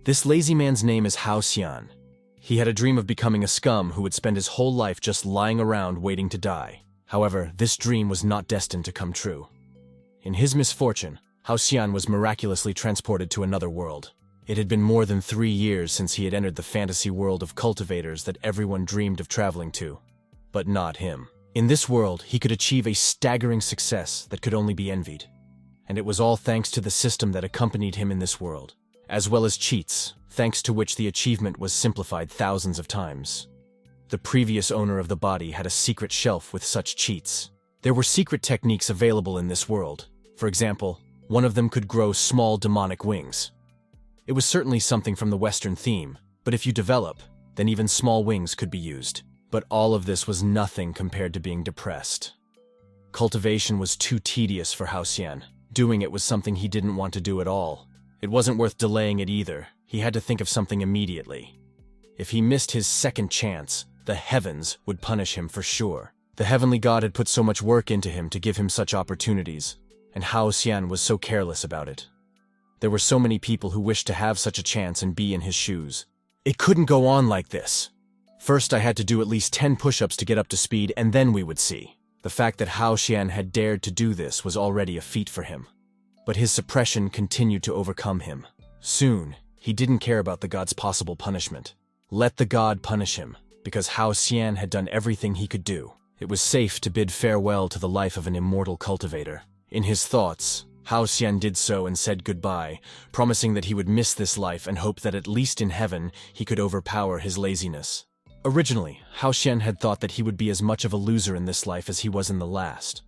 This lazy man's name is Hao Xian. He had a dream of becoming a scum who would spend his whole life just lying around waiting to die. However, this dream was not destined to come true. In his misfortune, Hao Xian was miraculously transported to another world. It had been more than 3 years since he had entered the fantasy world of cultivators that everyone dreamed of traveling to. But not him. In this world, he could achieve a staggering success that could only be envied. And it was all thanks to the system that accompanied him in this world, as well as cheats, thanks to which the achievement was simplified thousands of times. The previous owner of the body had a secret shelf with such cheats. There were secret techniques available in this world. For example, one of them could grow small demonic wings. It was certainly something from the Western theme, but if you develop, then even small wings could be used. But all of this was nothing compared to being depressed. Cultivation was too tedious for Hao Xian. Doing it was something he didn't want to do at all. It wasn't worth delaying it either. He had to think of something immediately. If he missed his second chance, the heavens would punish him for sure. The heavenly god had put so much work into him to give him such opportunities, and Hao Xian was so careless about it. There were so many people who wished to have such a chance and be in his shoes. It couldn't go on like this. First, I had to do at least 10 push-ups to get up to speed, and then we would see. The fact that Hao Xian had dared to do this was already a feat for him. But his suppression continued to overcome him. Soon, he didn't care about the god's possible punishment. Let the god punish him, because Hao Xian had done everything he could do. It was safe to bid farewell to the life of an immortal cultivator. In his thoughts, Hao Xian did so and said goodbye, promising that he would miss this life and hope that at least in heaven he could overpower his laziness. Originally, Hao Xian had thought that he would be as much of a loser in this life as he was in the last.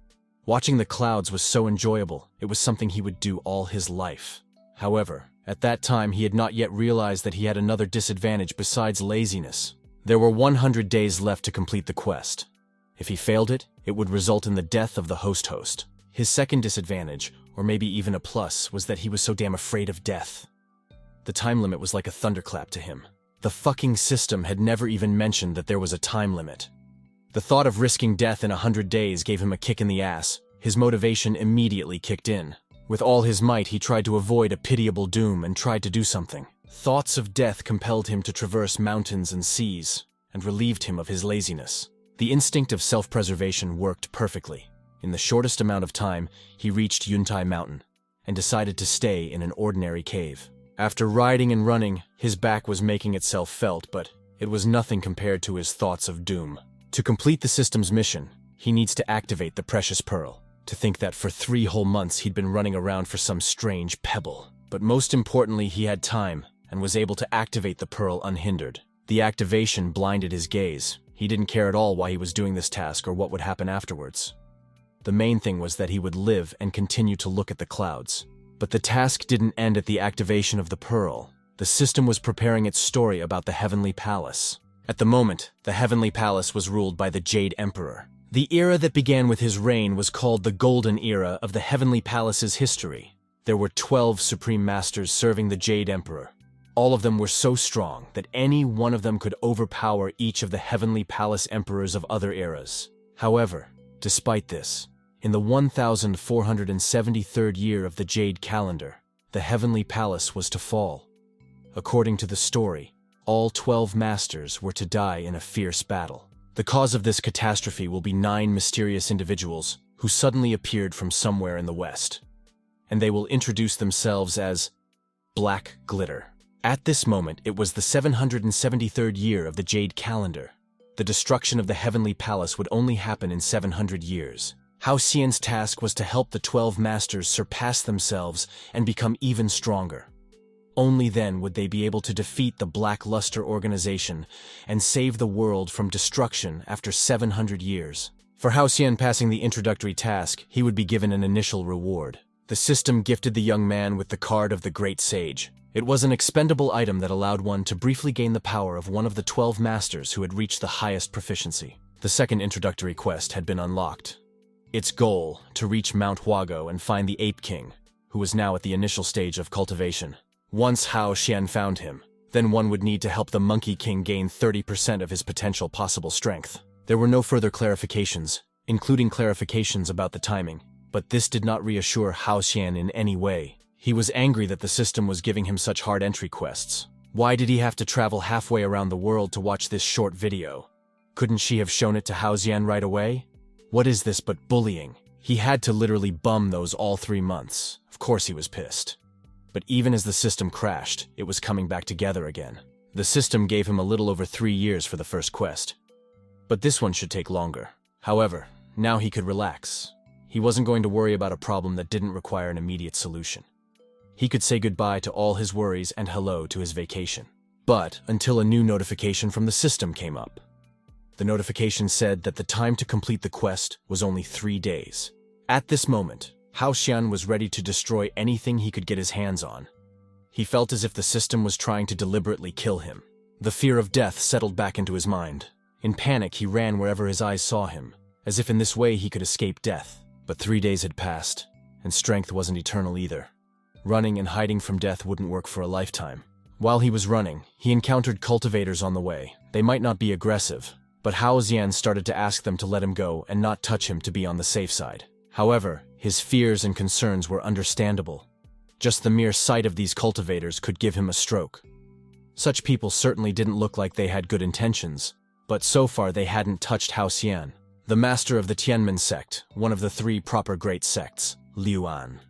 Watching the clouds was so enjoyable, it was something he would do all his life. However, at that time he had not yet realized that he had another disadvantage besides laziness. There were 100 days left to complete the quest. If he failed it, it would result in the death of the host. His second disadvantage, or maybe even a plus, was that he was so damn afraid of death. The time limit was like a thunderclap to him. The fucking system had never even mentioned that there was a time limit. The thought of risking death in 100 days gave him a kick in the ass. His motivation immediately kicked in. With all his might, he tried to avoid a pitiable doom and tried to do something. Thoughts of death compelled him to traverse mountains and seas, and relieved him of his laziness. The instinct of self-preservation worked perfectly. In the shortest amount of time, he reached Yuntai Mountain, and decided to stay in an ordinary cave. After riding and running, his back was making itself felt, but it was nothing compared to his thoughts of doom. To complete the system's mission, he needs to activate the precious pearl. To think that for 3 whole months he'd been running around for some strange pebble. But most importantly, he had time, and was able to activate the pearl unhindered. The activation blinded his gaze. He didn't care at all why he was doing this task or what would happen afterwards. The main thing was that he would live and continue to look at the clouds. But the task didn't end at the activation of the pearl. The system was preparing its story about the Heavenly Palace. At the moment, the Heavenly Palace was ruled by the Jade Emperor. The era that began with his reign was called the Golden Era of the Heavenly Palace's history. There were 12 Supreme Masters serving the Jade Emperor. All of them were so strong that any one of them could overpower each of the Heavenly Palace Emperors of other eras. However, despite this, in the 1473rd year of the Jade Calendar, the Heavenly Palace was to fall. According to the story, all 12 masters were to die in a fierce battle. The cause of this catastrophe will be 9 mysterious individuals who suddenly appeared from somewhere in the west. And they will introduce themselves as Black Glitter. At this moment, it was the 773rd year of the Jade Calendar. The destruction of the Heavenly Palace would only happen in 700 years. Hao Xian's task was to help the 12 masters surpass themselves and become even stronger. Only then would they be able to defeat the Black Luster organization and save the world from destruction after 700 years. For Hao Xian passing the introductory task, he would be given an initial reward. The system gifted the young man with the card of the Great Sage. It was an expendable item that allowed one to briefly gain the power of one of the 12 masters who had reached the highest proficiency. The second introductory quest had been unlocked. Its goal, to reach Mount Huago and find the Ape King, who was now at the initial stage of cultivation. Once Hao Xian found him, then one would need to help the Monkey King gain 30% of his potential possible strength. There were no further clarifications, including clarifications about the timing, but this did not reassure Hao Xian in any way. He was angry that the system was giving him such hard entry quests. Why did he have to travel halfway around the world to watch this short video? Couldn't she have shown it to Hao Xian right away? What is this but bullying? He had to literally bum those all 3 months. Of course he was pissed. But even as the system crashed, it was coming back together again. The system gave him a little over 3 years for the first quest. But this one should take longer. However, now he could relax. He wasn't going to worry about a problem that didn't require an immediate solution. He could say goodbye to all his worries and hello to his vacation. But until a new notification from the system came up. The notification said that the time to complete the quest was only 3 days. At this moment, Hao Xian was ready to destroy anything he could get his hands on. He felt as if the system was trying to deliberately kill him. The fear of death settled back into his mind. In panic, he ran wherever his eyes saw him, as if in this way he could escape death. But 3 days had passed, and strength wasn't eternal either. Running and hiding from death wouldn't work for a lifetime. While he was running, he encountered cultivators on the way. They might not be aggressive, but Hao Xian started to ask them to let him go and not touch him to be on the safe side. However, his fears and concerns were understandable. Just the mere sight of these cultivators could give him a stroke. Such people certainly didn't look like they had good intentions, but so far they hadn't touched Hao Xian, the master of the Tianmen sect, one of the 3 proper great sects, Liuan.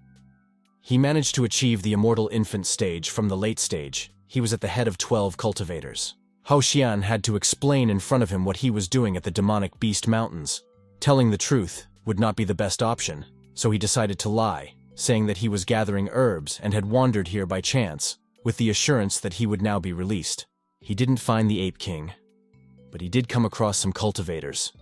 He managed to achieve the immortal infant stage from the late stage. He was at the head of 12 cultivators. Hao Xian had to explain in front of him what he was doing at the demonic beast mountains. Telling the truth would not be the best option, so he decided to lie, saying that he was gathering herbs and had wandered here by chance, with the assurance that he would now be released. He didn't find the Ape King, but he did come across some cultivators.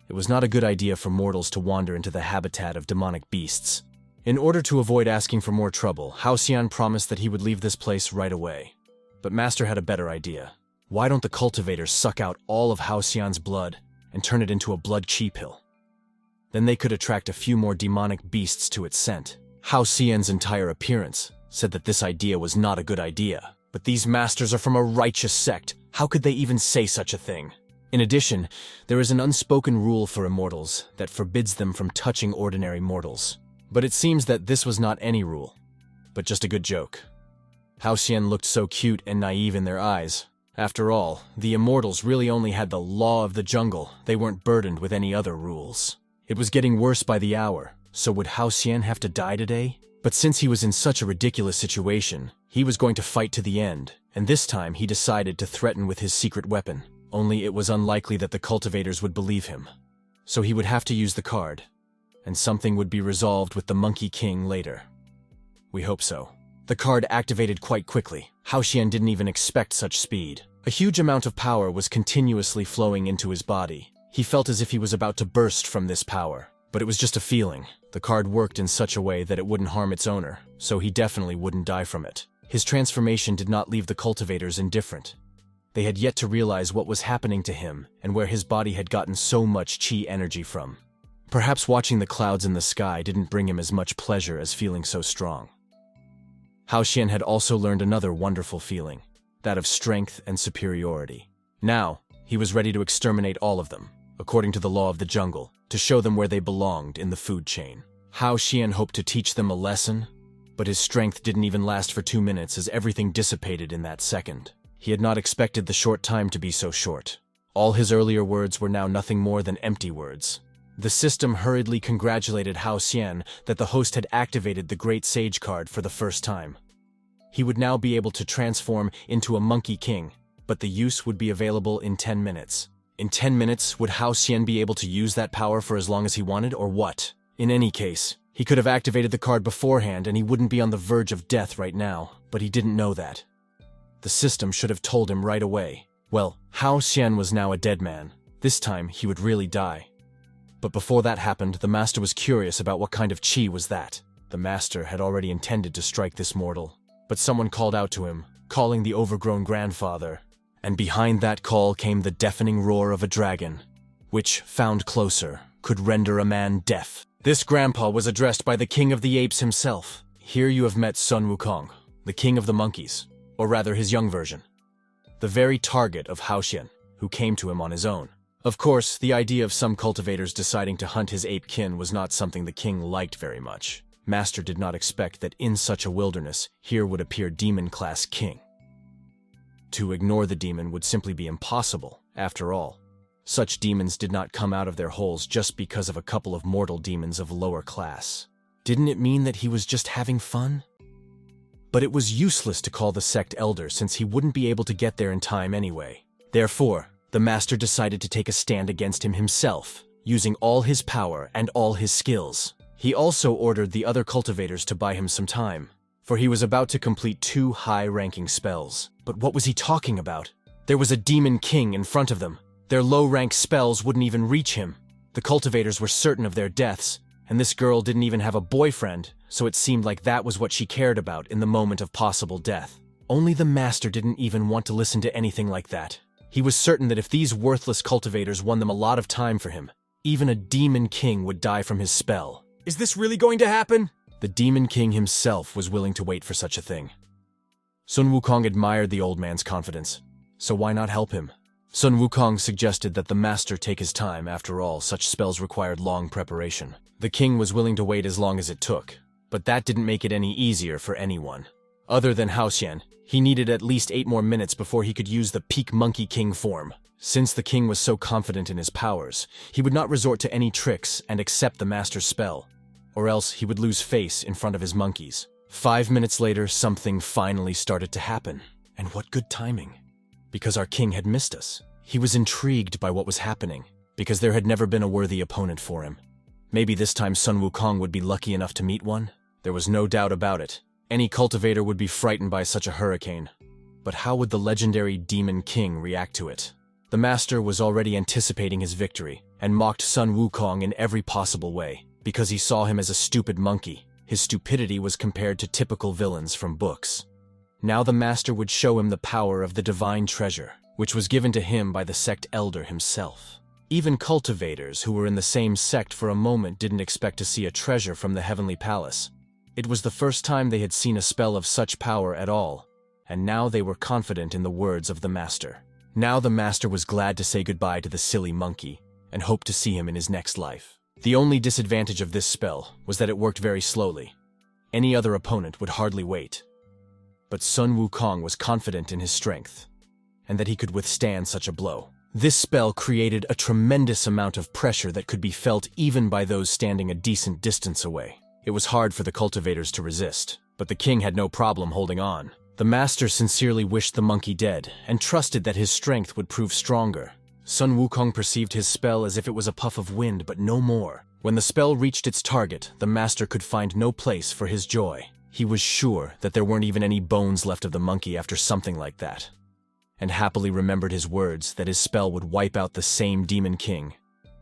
It was not a good idea for mortals to wander into the habitat of demonic beasts. In order to avoid asking for more trouble, Hao Xian promised that he would leave this place right away. But Master had a better idea. Why don't the cultivators suck out all of Hao Xian's blood and turn it into a blood chi pill? Then they could attract a few more demonic beasts to its scent. Hao Xian's entire appearance said that this idea was not a good idea. But these masters are from a righteous sect. How could they even say such a thing? In addition, there is an unspoken rule for immortals that forbids them from touching ordinary mortals. But it seems that this was not any rule, but just a good joke. Hao Xian looked so cute and naive in their eyes. After all, the immortals really only had the law of the jungle. They weren't burdened with any other rules. It was getting worse by the hour, so would Hao Xian have to die today? But since he was in such a ridiculous situation, he was going to fight to the end, and this time he decided to threaten with his secret weapon. Only it was unlikely that the cultivators would believe him. So he would have to use the card, and something would be resolved with the Monkey King later. We hope so. The card activated quite quickly. Hao Xian didn't even expect such speed. A huge amount of power was continuously flowing into his body. He felt as if he was about to burst from this power. But it was just a feeling. The card worked in such a way that it wouldn't harm its owner, so he definitely wouldn't die from it. His transformation did not leave the cultivators indifferent. They had yet to realize what was happening to him and where his body had gotten so much chi energy from. Perhaps watching the clouds in the sky didn't bring him as much pleasure as feeling so strong. Hao Xian had also learned another wonderful feeling, that of strength and superiority. Now, he was ready to exterminate all of them, according to the law of the jungle, to show them where they belonged in the food chain. Hao Xian hoped to teach them a lesson, but his strength didn't even last for 2 minutes as everything dissipated in that second. He had not expected the short time to be so short. All his earlier words were now nothing more than empty words. The system hurriedly congratulated Hao Xian that the host had activated the Great Sage card for the first time. He would now be able to transform into a Monkey King, but the use would be available in 10 minutes. In 10 minutes, would Hao Xian be able to use that power for as long as he wanted, or what? In any case, he could have activated the card beforehand and he wouldn't be on the verge of death right now, but he didn't know that. The system should have told him right away. Well, Hao Xian was now a dead man. This time, he would really die. But before that happened, the master was curious about what kind of chi was that. The master had already intended to strike this mortal, but someone called out to him, calling the overgrown grandfather. And behind that call came the deafening roar of a dragon, which, found closer, could render a man deaf. This grandpa was addressed by the king of the apes himself. Here you have met Sun Wukong, the king of the monkeys, or rather his young version. The very target of Hao Xian, who came to him on his own. Of course, the idea of some cultivators deciding to hunt his ape kin was not something the king liked very much. Master did not expect that in such a wilderness, here would appear demon-class king. To ignore the demon would simply be impossible, after all. Such demons did not come out of their holes just because of a couple of mortal demons of lower class. Didn't it mean that he was just having fun? But it was useless to call the sect elder since he wouldn't be able to get there in time anyway. Therefore, the master decided to take a stand against him himself, using all his power and all his skills. He also ordered the other cultivators to buy him some time, for he was about to complete 2 high-ranking spells. But what was he talking about? There was a demon king in front of them. Their low-rank spells wouldn't even reach him. The cultivators were certain of their deaths, and this girl didn't even have a boyfriend, so it seemed like that was what she cared about in the moment of possible death. Only the master didn't even want to listen to anything like that. He was certain that if these worthless cultivators won them a lot of time for him, even a demon king would die from his spell. Is this really going to happen? The demon king himself was willing to wait for such a thing. Sun Wukong admired the old man's confidence, so why not help him? Sun Wukong suggested that the master take his time. After all, such spells required long preparation. The king was willing to wait as long as it took, but that didn't make it any easier for anyone. Other than Hao Xian, he needed at least 8 more minutes before he could use the peak Monkey King form. Since the king was so confident in his powers, he would not resort to any tricks and accept the master's spell, or else he would lose face in front of his monkeys. 5 minutes later, something finally started to happen. And what good timing. Because our king had missed us. He was intrigued by what was happening, because there had never been a worthy opponent for him. Maybe this time Sun Wukong would be lucky enough to meet one? There was no doubt about it. Any cultivator would be frightened by such a hurricane. But how would the legendary Demon King react to it? The master was already anticipating his victory, and mocked Sun Wukong in every possible way, because he saw him as a stupid monkey. His stupidity was compared to typical villains from books. Now the master would show him the power of the divine treasure, which was given to him by the sect elder himself. Even cultivators who were in the same sect for a moment didn't expect to see a treasure from the heavenly palace. It was the first time they had seen a spell of such power at all, and now they were confident in the words of the master. Now the master was glad to say goodbye to the silly monkey, and hoped to see him in his next life. The only disadvantage of this spell was that it worked very slowly. Any other opponent would hardly wait. But Sun Wukong was confident in his strength, and that he could withstand such a blow. This spell created a tremendous amount of pressure that could be felt even by those standing a decent distance away. It was hard for the cultivators to resist, but the king had no problem holding on. The master sincerely wished the monkey dead, and trusted that his strength would prove stronger. Sun Wukong perceived his spell as if it was a puff of wind, but no more. When the spell reached its target, the master could find no place for his joy. He was sure that there weren't even any bones left of the monkey after something like that, and happily remembered his words that his spell would wipe out the same Demon King,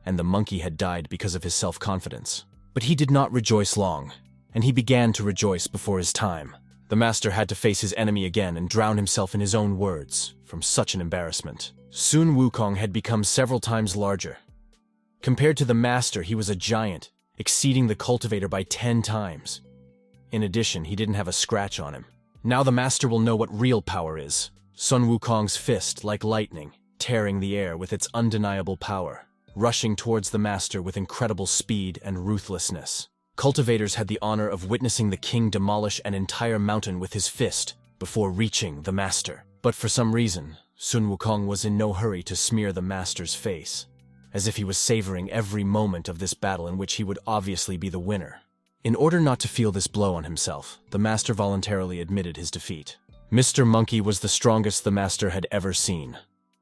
and the monkey had died because of his self-confidence. But he did not rejoice long, and he began to rejoice before his time. The master had to face his enemy again and drown himself in his own words from such an embarrassment. Sun Wukong had become several times larger. Compared to the master, he was a giant, exceeding the cultivator by 10 times. In addition, he didn't have a scratch on him. Now the master will know what real power is. Sun Wukong's fist, like lightning, tearing the air with its undeniable power, rushing towards the master with incredible speed and ruthlessness. Cultivators had the honor of witnessing the king demolish an entire mountain with his fist before reaching the master. But for some reason, Sun Wukong was in no hurry to smear the master's face, as if he was savoring every moment of this battle in which he would obviously be the winner. In order not to feel this blow on himself, the master voluntarily admitted his defeat. Mr. Monkey was the strongest the master had ever seen.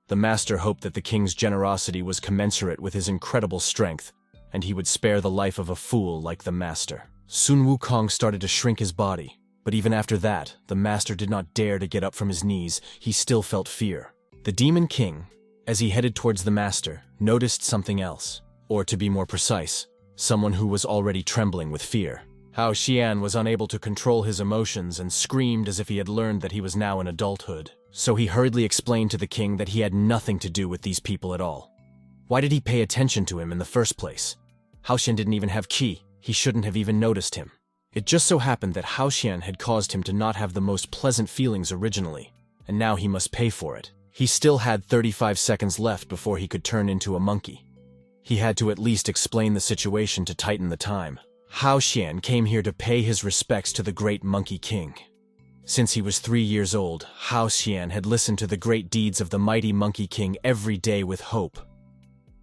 The master hoped that the king's generosity was commensurate with his incredible strength, and he would spare the life of a fool like the master. Sun Wukong started to shrink his body, but even after that, the master did not dare to get up from his knees. He still felt fear. The Demon King, as he headed towards the master, noticed something else, or to be more precise, someone who was already trembling with fear. Hao Xian was unable to control his emotions and screamed as if he had learned that he was now in adulthood. So he hurriedly explained to the king that he had nothing to do with these people at all. Why did he pay attention to him in the first place? Hao Xian didn't even have qi. He shouldn't have even noticed him. It just so happened that Hao Xian had caused him to not have the most pleasant feelings originally, and now he must pay for it. He still had 35 seconds left before he could turn into a monkey. He had to at least explain the situation to tighten the time. Hao Xian came here to pay his respects to the great Monkey King. Since he was 3 years old, Hao Xian had listened to the great deeds of the mighty Monkey King every day with hope.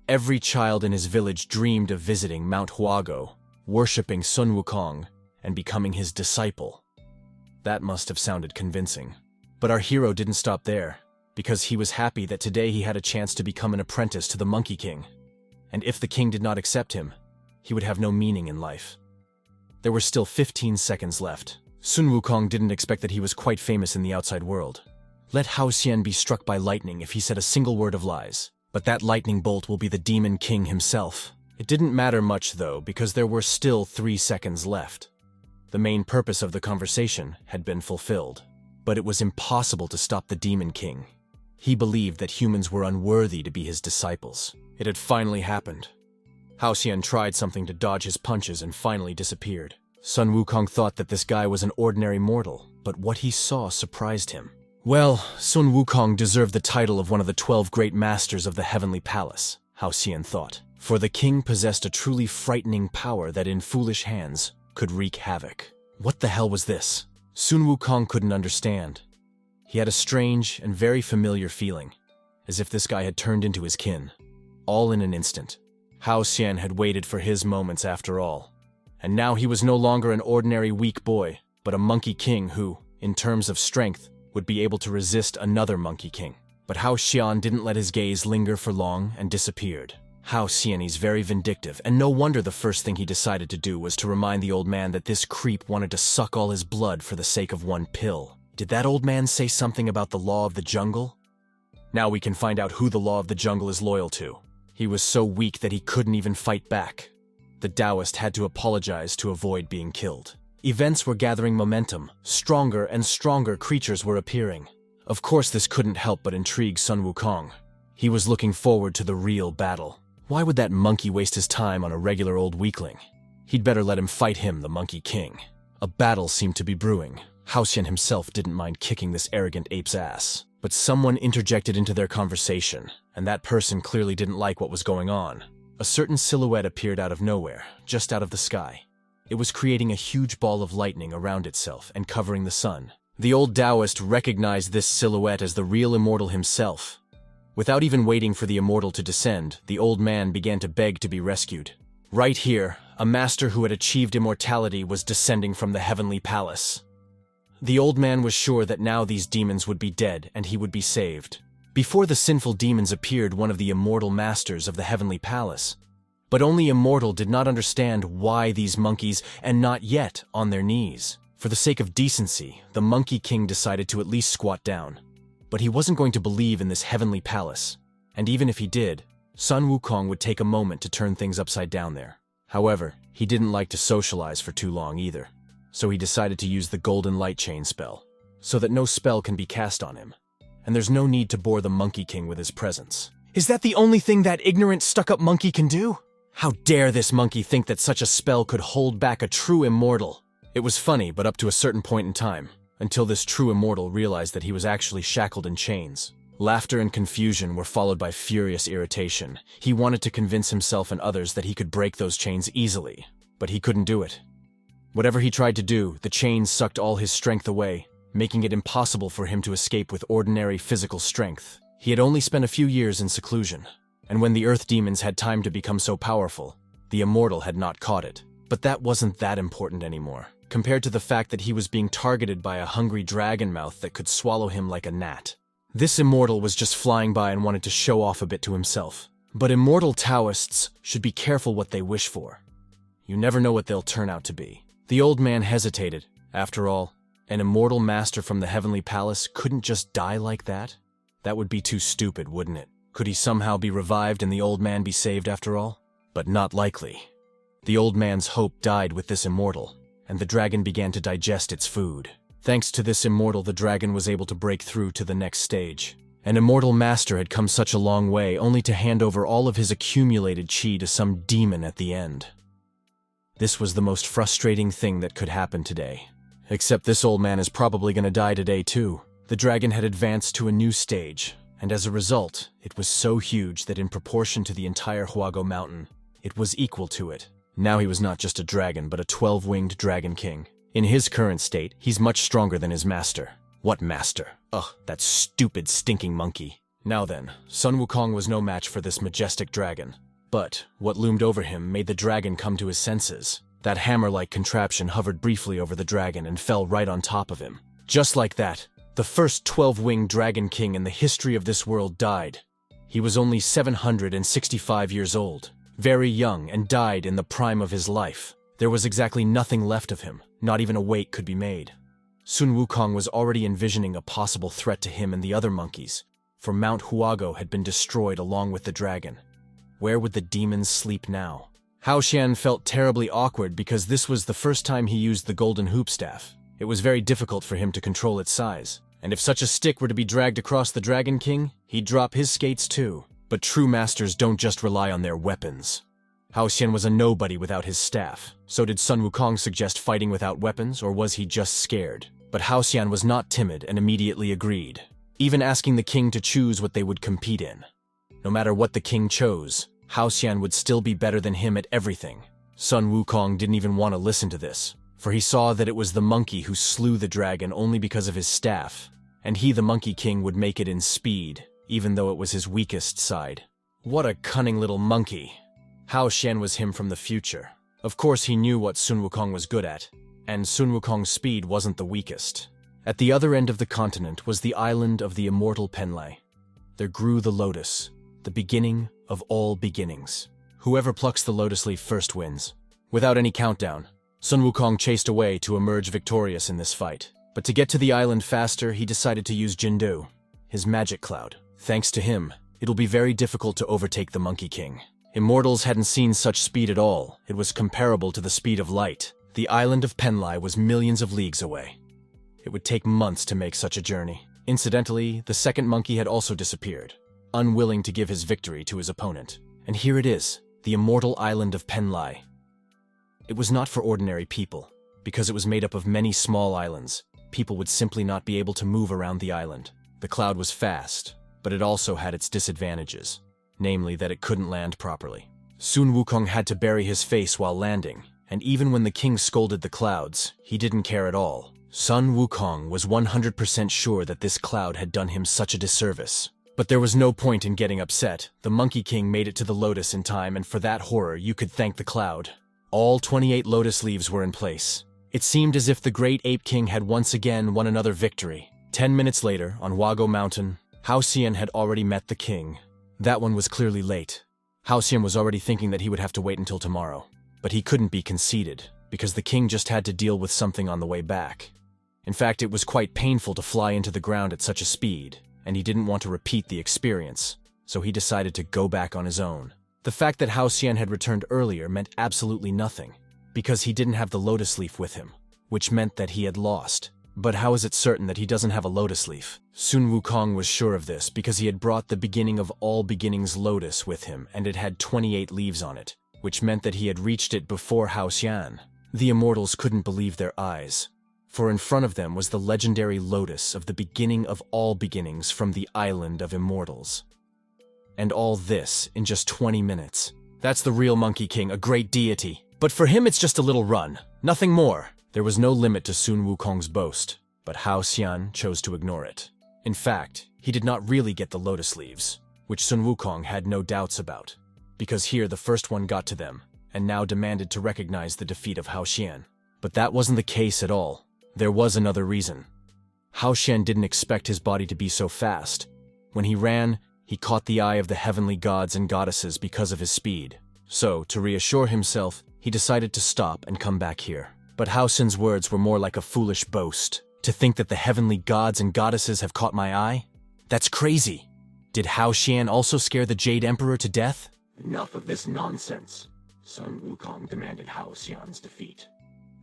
Every child in his village dreamed of visiting Mount Huago, worshipping Sun Wukong, and becoming his disciple. That must have sounded convincing. But our hero didn't stop there, because he was happy that today he had a chance to become an apprentice to the Monkey King. And if the king did not accept him, he would have no meaning in life. There were still 15 seconds left. Sun Wukong didn't expect that he was quite famous in the outside world. Let Hao Xian be struck by lightning if he said a single word of lies, but that lightning bolt will be the Demon King himself. It didn't matter much though, because there were still 3 seconds left. The main purpose of the conversation had been fulfilled, but it was impossible to stop the Demon King. He believed that humans were unworthy to be his disciples. It had finally happened. Hao Xian tried something to dodge his punches and finally disappeared. Sun Wukong thought that this guy was an ordinary mortal, but what he saw surprised him. Well, Sun Wukong deserved the title of one of the 12 great masters of the Heavenly Palace, Hao Xian thought, for the king possessed a truly frightening power that in foolish hands could wreak havoc. What the hell was this? Sun Wukong couldn't understand. He had a strange and very familiar feeling, as if this guy had turned into his kin, all in an instant. Hao Xian had waited for his moments after all, and now he was no longer an ordinary weak boy, but a Monkey King who, in terms of strength, would be able to resist another Monkey King. But Hao Xian didn't let his gaze linger for long and disappeared. Hao Xian is very vindictive, and no wonder the first thing he decided to do was to remind the old man that this creep wanted to suck all his blood for the sake of one pill. Did that old man say something about the law of the jungle? Now we can find out who the law of the jungle is loyal to. He was so weak that he couldn't even fight back. The Taoist had to apologize to avoid being killed. Events were gathering momentum. Stronger and stronger creatures were appearing. Of course, this couldn't help but intrigue Sun Wukong. He was looking forward to the real battle. Why would that monkey waste his time on a regular old weakling? He'd better let him fight him, the Monkey King. A battle seemed to be brewing. Hao Xian himself didn't mind kicking this arrogant ape's ass. But someone interjected into their conversation, and that person clearly didn't like what was going on. A certain silhouette appeared out of nowhere, just out of the sky. It was creating a huge ball of lightning around itself and covering the sun. The old Taoist recognized this silhouette as the real immortal himself. Without even waiting for the immortal to descend, the old man began to beg to be rescued. Right here, a master who had achieved immortality was descending from the heavenly palace. The old man was sure that now these demons would be dead and he would be saved. Before the sinful demons appeared one of the immortal masters of the heavenly palace. But only Immortal did not understand why these monkeys, and not yet on their knees. For the sake of decency, the Monkey King decided to at least squat down. But he wasn't going to believe in this heavenly palace. And even if he did, Sun Wukong would take a moment to turn things upside down there. However, he didn't like to socialize for too long either. So he decided to use the Golden Light Chain spell, so that no spell can be cast on him. And there's no need to bore the Monkey King with his presence. Is that the only thing that ignorant, stuck-up monkey can do? How dare this monkey think that such a spell could hold back a true immortal? It was funny, but up to a certain point in time, until this true immortal realized that he was actually shackled in chains. Laughter and confusion were followed by furious irritation. He wanted to convince himself and others that he could break those chains easily, but he couldn't do it. Whatever he tried to do, the chains sucked all his strength away, making it impossible for him to escape with ordinary physical strength. He had only spent a few years in seclusion, and when the earth demons had time to become so powerful, the immortal had not caught it. But that wasn't that important anymore, compared to the fact that he was being targeted by a hungry dragon mouth that could swallow him like a gnat. This immortal was just flying by and wanted to show off a bit to himself. But immortal Taoists should be careful what they wish for. You never know what they'll turn out to be. The old man hesitated. After all, an immortal master from the heavenly palace couldn't just die like that? That would be too stupid, wouldn't it? Could he somehow be revived and the old man be saved after all? But not likely. The old man's hope died with this immortal, and the dragon began to digest its food. Thanks to this immortal, the dragon was able to break through to the next stage. An immortal master had come such a long way only to hand over all of his accumulated chi to some demon at the end. This was the most frustrating thing that could happen today. Except this old man is probably going to die today too. The dragon had advanced to a new stage, and as a result, it was so huge that in proportion to the entire Huago mountain, it was equal to it. Now he was not just a dragon, but a 12-winged dragon king. In his current state, he's much stronger than his master. What master? Ugh, that stupid, stinking monkey. Now then, Sun Wukong was no match for this majestic dragon. But what loomed over him made the dragon come to his senses. That hammer-like contraption hovered briefly over the dragon and fell right on top of him. Just like that, the first 12-winged dragon king in the history of this world died. He was only 765 years old, very young, and died in the prime of his life. There was exactly nothing left of him, not even a wake could be made. Sun Wukong was already envisioning a possible threat to him and the other monkeys, for Mount Huago had been destroyed along with the dragon. Where would the demons sleep now? Hao Xian felt terribly awkward because this was the first time he used the golden hoop staff. It was very difficult for him to control its size, and if such a stick were to be dragged across the Dragon King, he'd drop his skates too. But true masters don't just rely on their weapons. Hao Xian was a nobody without his staff. So did Sun Wukong suggest fighting without weapons, or was he just scared? But Hao Xian was not timid and immediately agreed, even asking the king to choose what they would compete in. No matter what the king chose, Hao Xian would still be better than him at everything. Sun Wukong didn't even want to listen to this, for he saw that it was the monkey who slew the dragon only because of his staff, and he, the Monkey King, would make it in speed, even though it was his weakest side. What a cunning little monkey! Hao Xian was him from the future. Of course he knew what Sun Wukong was good at, and Sun Wukong's speed wasn't the weakest. At the other end of the continent was the island of the immortal Penlai. There grew the lotus, the beginning of all beginnings. Whoever plucks the lotus leaf first wins. Without any countdown, Sun Wukong chased away to emerge victorious in this fight. But to get to the island faster, he decided to use Jindu, his magic cloud. Thanks to him, it'll be very difficult to overtake the Monkey King. Immortals hadn't seen such speed at all. It was comparable to the speed of light. The island of Penlai was millions of leagues away. It would take months to make such a journey. Incidentally, the second monkey had also disappeared, unwilling to give his victory to his opponent. And here it is, the immortal island of Penlai. It was not for ordinary people. Because it was made up of many small islands, people would simply not be able to move around the island. The cloud was fast, but it also had its disadvantages, namely that it couldn't land properly. Sun Wukong had to bury his face while landing, and even when the king scolded the clouds, he didn't care at all. Sun Wukong was 100% sure that this cloud had done him such a disservice. But there was no point in getting upset. The Monkey King made it to the lotus in time, and for that horror you could thank the cloud. All 28 lotus leaves were in place. It seemed as if the great Ape King had once again won another victory. 10 minutes later, on Huago Mountain, Hao Xian had already met the king. That one was clearly late. Hao Xian was already thinking that he would have to wait until tomorrow. But he couldn't be conceited, because the king just had to deal with something on the way back. In fact, it was quite painful to fly into the ground at such a speed, and he didn't want to repeat the experience, so he decided to go back on his own. The fact that Hao Xian had returned earlier meant absolutely nothing, because he didn't have the lotus leaf with him, which meant that he had lost. But how is it certain that he doesn't have a lotus leaf? Sun Wukong was sure of this because he had brought the beginning of all beginnings lotus with him, and it had 28 leaves on it, which meant that he had reached it before Hao Xian. The immortals couldn't believe their eyes, for in front of them was the legendary lotus of the beginning of all beginnings from the island of immortals. And all this in just 20 minutes. That's the real Monkey King, a great deity. But for him it's just a little run, nothing more. There was no limit to Sun Wukong's boast, but Hao Xian chose to ignore it. In fact, he did not really get the lotus leaves, which Sun Wukong had no doubts about, because here the first one got to them, and now demanded to recognize the defeat of Hao Xian. But that wasn't the case at all. There was another reason. Hao Xian didn't expect his body to be so fast. When he ran, he caught the eye of the heavenly gods and goddesses because of his speed. So, to reassure himself, he decided to stop and come back here. But Hao Xian's words were more like a foolish boast. To think that the heavenly gods and goddesses have caught my eye? That's crazy. Did Hao Xian also scare the Jade Emperor to death? Enough of this nonsense. Sun Wukong demanded Hao Xian's defeat.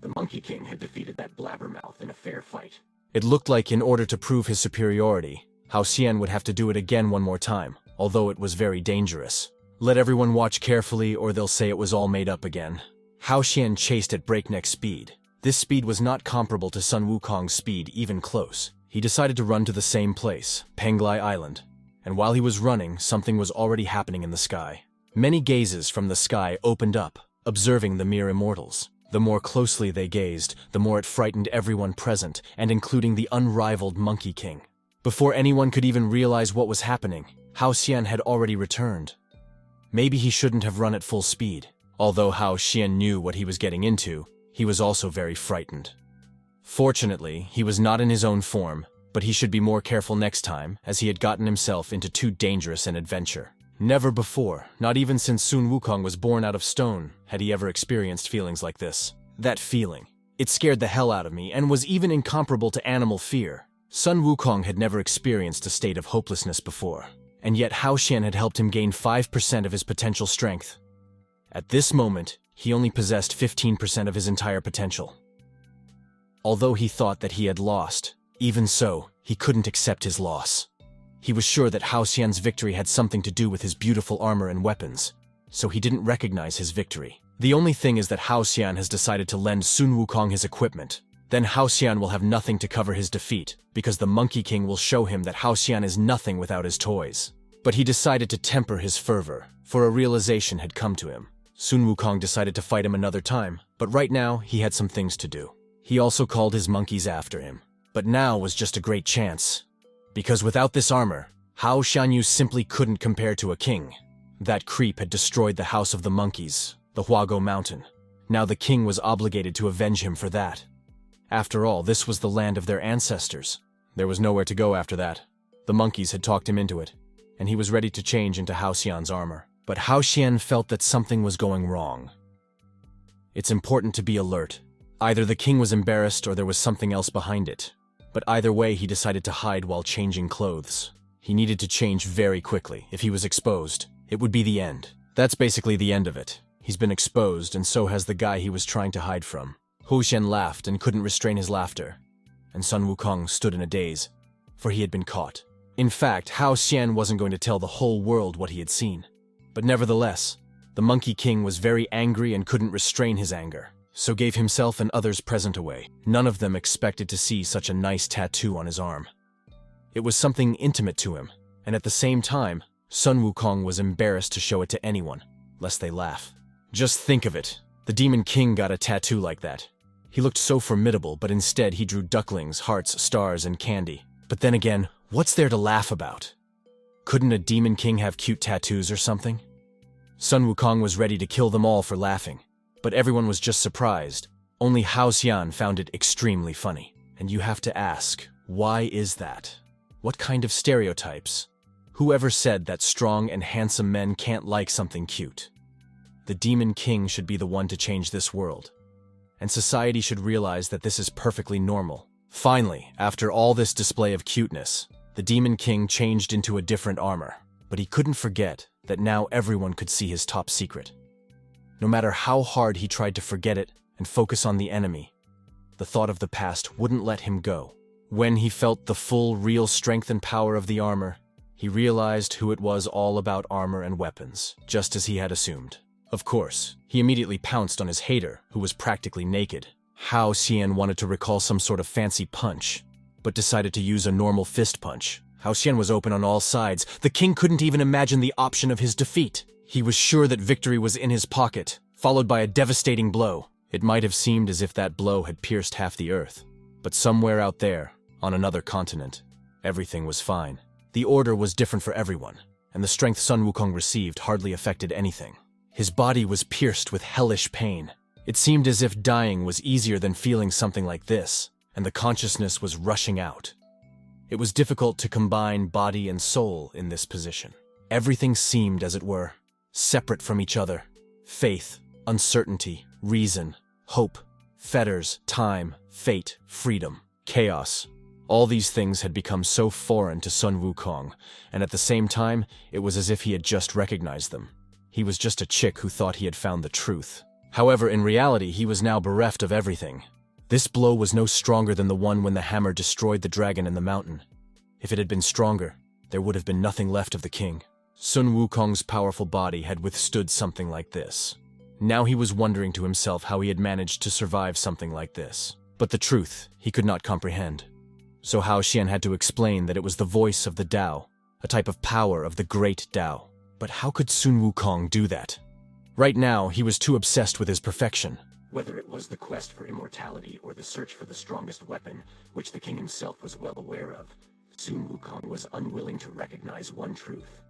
The Monkey King had defeated that blabbermouth in a fair fight. It looked like in order to prove his superiority, Hao Xian would have to do it again one more time, although it was very dangerous. Let everyone watch carefully or they'll say it was all made up again. Hao Xian chased at breakneck speed. This speed was not comparable to Sun Wukong's speed, even close. He decided to run to the same place, Penglai Island, and while he was running, something was already happening in the sky. Many gazes from the sky opened up. observing the mere immortals. The more closely they gazed, the more it frightened everyone present, and including the unrivaled Monkey King. Before anyone could even realize what was happening, Hao Xian had already returned. Maybe he shouldn't have run at full speed. Although Hao Xian knew what he was getting into, he was also very frightened. Fortunately, he was not in his own form, but he should be more careful next time, as he had gotten himself into too dangerous an adventure. Never before, not even since Sun Wukong was born out of stone, had he ever experienced feelings like this. That feeling. It scared the hell out of me and was even incomparable to animal fear. Sun Wukong had never experienced a state of hopelessness before, and yet Hao Xian had helped him gain 5% of his potential strength. At this moment, he only possessed 15% of his entire potential. Although he thought that he had lost, even so, he couldn't accept his loss. He was sure that Hao Xian's victory had something to do with his beautiful armor and weapons, so he didn't recognize his victory. The only thing is that Hao Xian has decided to lend Sun Wukong his equipment. Then Hao Xian will have nothing to cover his defeat, because the Monkey King will show him that Hao Xian is nothing without his toys. But he decided to temper his fervor, for a realization had come to him. Sun Wukong decided to fight him another time, but right now he had some things to do. He also called his monkeys after him. But now was just a great chance. Because without this armor, Hao Xianyu simply couldn't compare to a king. That creep had destroyed the House of the Monkeys, the Huago Mountain. Now the king was obligated to avenge him for that. After all, this was the land of their ancestors. There was nowhere to go after that. The monkeys had talked him into it, and he was ready to change into Hao Xian's armor. But Hao Xian felt that something was going wrong. It's important to be alert. Either the king was embarrassed or there was something else behind it. But either way, he decided to hide while changing clothes. He needed to change very quickly. If he was exposed, it would be the end. That's basically the end of it. He's been exposed, and so has the guy he was trying to hide from. Hao Xian laughed and couldn't restrain his laughter, and Sun Wukong stood in a daze, for he had been caught. In fact, Hao Xian wasn't going to tell the whole world what he had seen. But nevertheless, the Monkey King was very angry and couldn't restrain his anger, so gave himself and others present away. None of them expected to see such a nice tattoo on his arm. It was something intimate to him, and at the same time, Sun Wukong was embarrassed to show it to anyone, lest they laugh. Just think of it. The Demon King got a tattoo like that. He looked so formidable, but instead he drew ducklings, hearts, stars, and candy. But then again, what's there to laugh about? Couldn't a Demon King have cute tattoos or something? Sun Wukong was ready to kill them all for laughing, but everyone was just surprised. Only Hao Xian found it extremely funny. And you have to ask, why is that? What kind of stereotypes? Whoever said that strong and handsome men can't like something cute? The Demon King should be the one to change this world. And society should realize that this is perfectly normal. Finally, after all this display of cuteness, the Demon King changed into a different armor. But he couldn't forget that now everyone could see his top secret. No matter how hard he tried to forget it and focus on the enemy, the thought of the past wouldn't let him go. When he felt the full, real strength and power of the armor, he realized who it was all about armor and weapons, just as he had assumed. Of course, he immediately pounced on his hater, who was practically naked. Hao Xian wanted to recall some sort of fancy punch, but decided to use a normal fist punch. Hao Xian was open on all sides. The king couldn't even imagine the option of his defeat. He was sure that victory was in his pocket, followed by a devastating blow. It might have seemed as if that blow had pierced half the earth. But somewhere out there, on another continent, everything was fine. The order was different for everyone, and the strength Sun Wukong received hardly affected anything. His body was pierced with hellish pain. It seemed as if dying was easier than feeling something like this, and the consciousness was rushing out. It was difficult to combine body and soul in this position. Everything seemed, as it were, separate from each other. Faith, uncertainty, reason, hope, fetters, time, fate, freedom, chaos. All these things had become so foreign to Sun Wukong, and at the same time, it was as if he had just recognized them. He was just a chick who thought he had found the truth. However, in reality, he was now bereft of everything. This blow was no stronger than the one when the hammer destroyed the dragon in the mountain. If it had been stronger, there would have been nothing left of the king. Sun Wukong's powerful body had withstood something like this. Now he was wondering to himself how he had managed to survive something like this. But the truth, he could not comprehend. So Hao Xian had to explain that it was the voice of the Tao, a type of power of the great Tao. But how could Sun Wukong do that? Right now, he was too obsessed with his perfection. Whether it was the quest for immortality or the search for the strongest weapon, which the king himself was well aware of, Sun Wukong was unwilling to recognize one truth.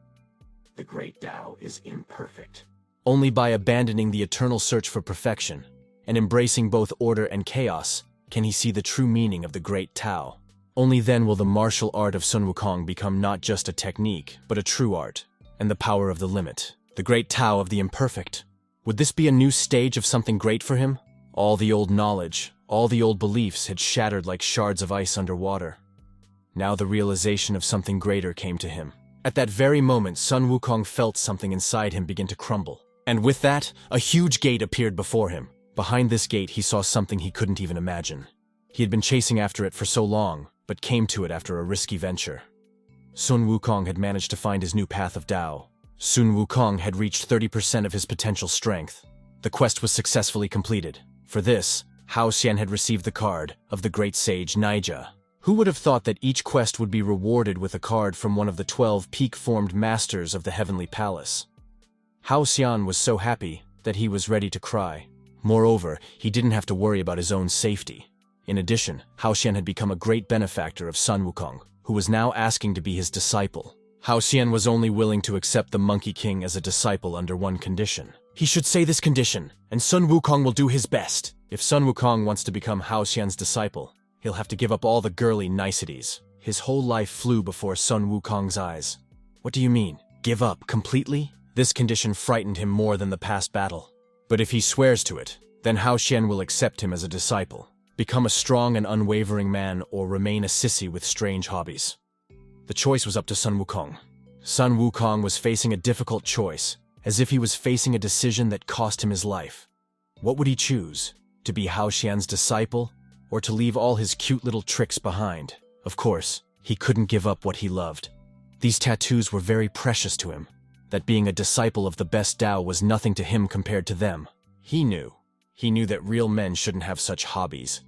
The great Tao is imperfect. Only by abandoning the eternal search for perfection and embracing both order and chaos can he see the true meaning of the great Tao. Only then will the martial art of Sun Wukong become not just a technique, but a true art, and the power of the limit. The great Tao of the imperfect. Would this be a new stage of something great for him? All the old knowledge, all the old beliefs had shattered like shards of ice underwater. Now the realization of something greater came to him. At that very moment, Sun Wukong felt something inside him begin to crumble. And with that, a huge gate appeared before him. Behind this gate, he saw something he couldn't even imagine. He had been chasing after it for so long, but came to it after a risky venture. Sun Wukong had managed to find his new path of Tao. Sun Wukong had reached 30% of his potential strength. The quest was successfully completed. For this, Hao Xian had received the card of the great sage Naija. Who would have thought that each quest would be rewarded with a card from one of the 12 peak-formed masters of the Heavenly Palace? Hao Xian was so happy that he was ready to cry. Moreover, he didn't have to worry about his own safety. In addition, Hao Xian had become a great benefactor of Sun Wukong, who was now asking to be his disciple. Hao Xian was only willing to accept the Monkey King as a disciple under one condition. He should say this condition, and Sun Wukong will do his best. If Sun Wukong wants to become Hao Xian's disciple, he'll have to give up all the girly niceties. His whole life flew before Sun Wukong's eyes. What do you mean? Give up completely? This condition frightened him more than the past battle. But if he swears to it, then Hao Xian will accept him as a disciple, become a strong and unwavering man, or remain a sissy with strange hobbies. The choice was up to Sun Wukong. Sun Wukong was facing a difficult choice, as if he was facing a decision that cost him his life. What would he choose? To be Hao Xian's disciple, or to leave all his cute little tricks behind? Of course, he couldn't give up what he loved. These tattoos were very precious to him. That being a disciple of the best Tao was nothing to him compared to them. He knew that real men shouldn't have such hobbies.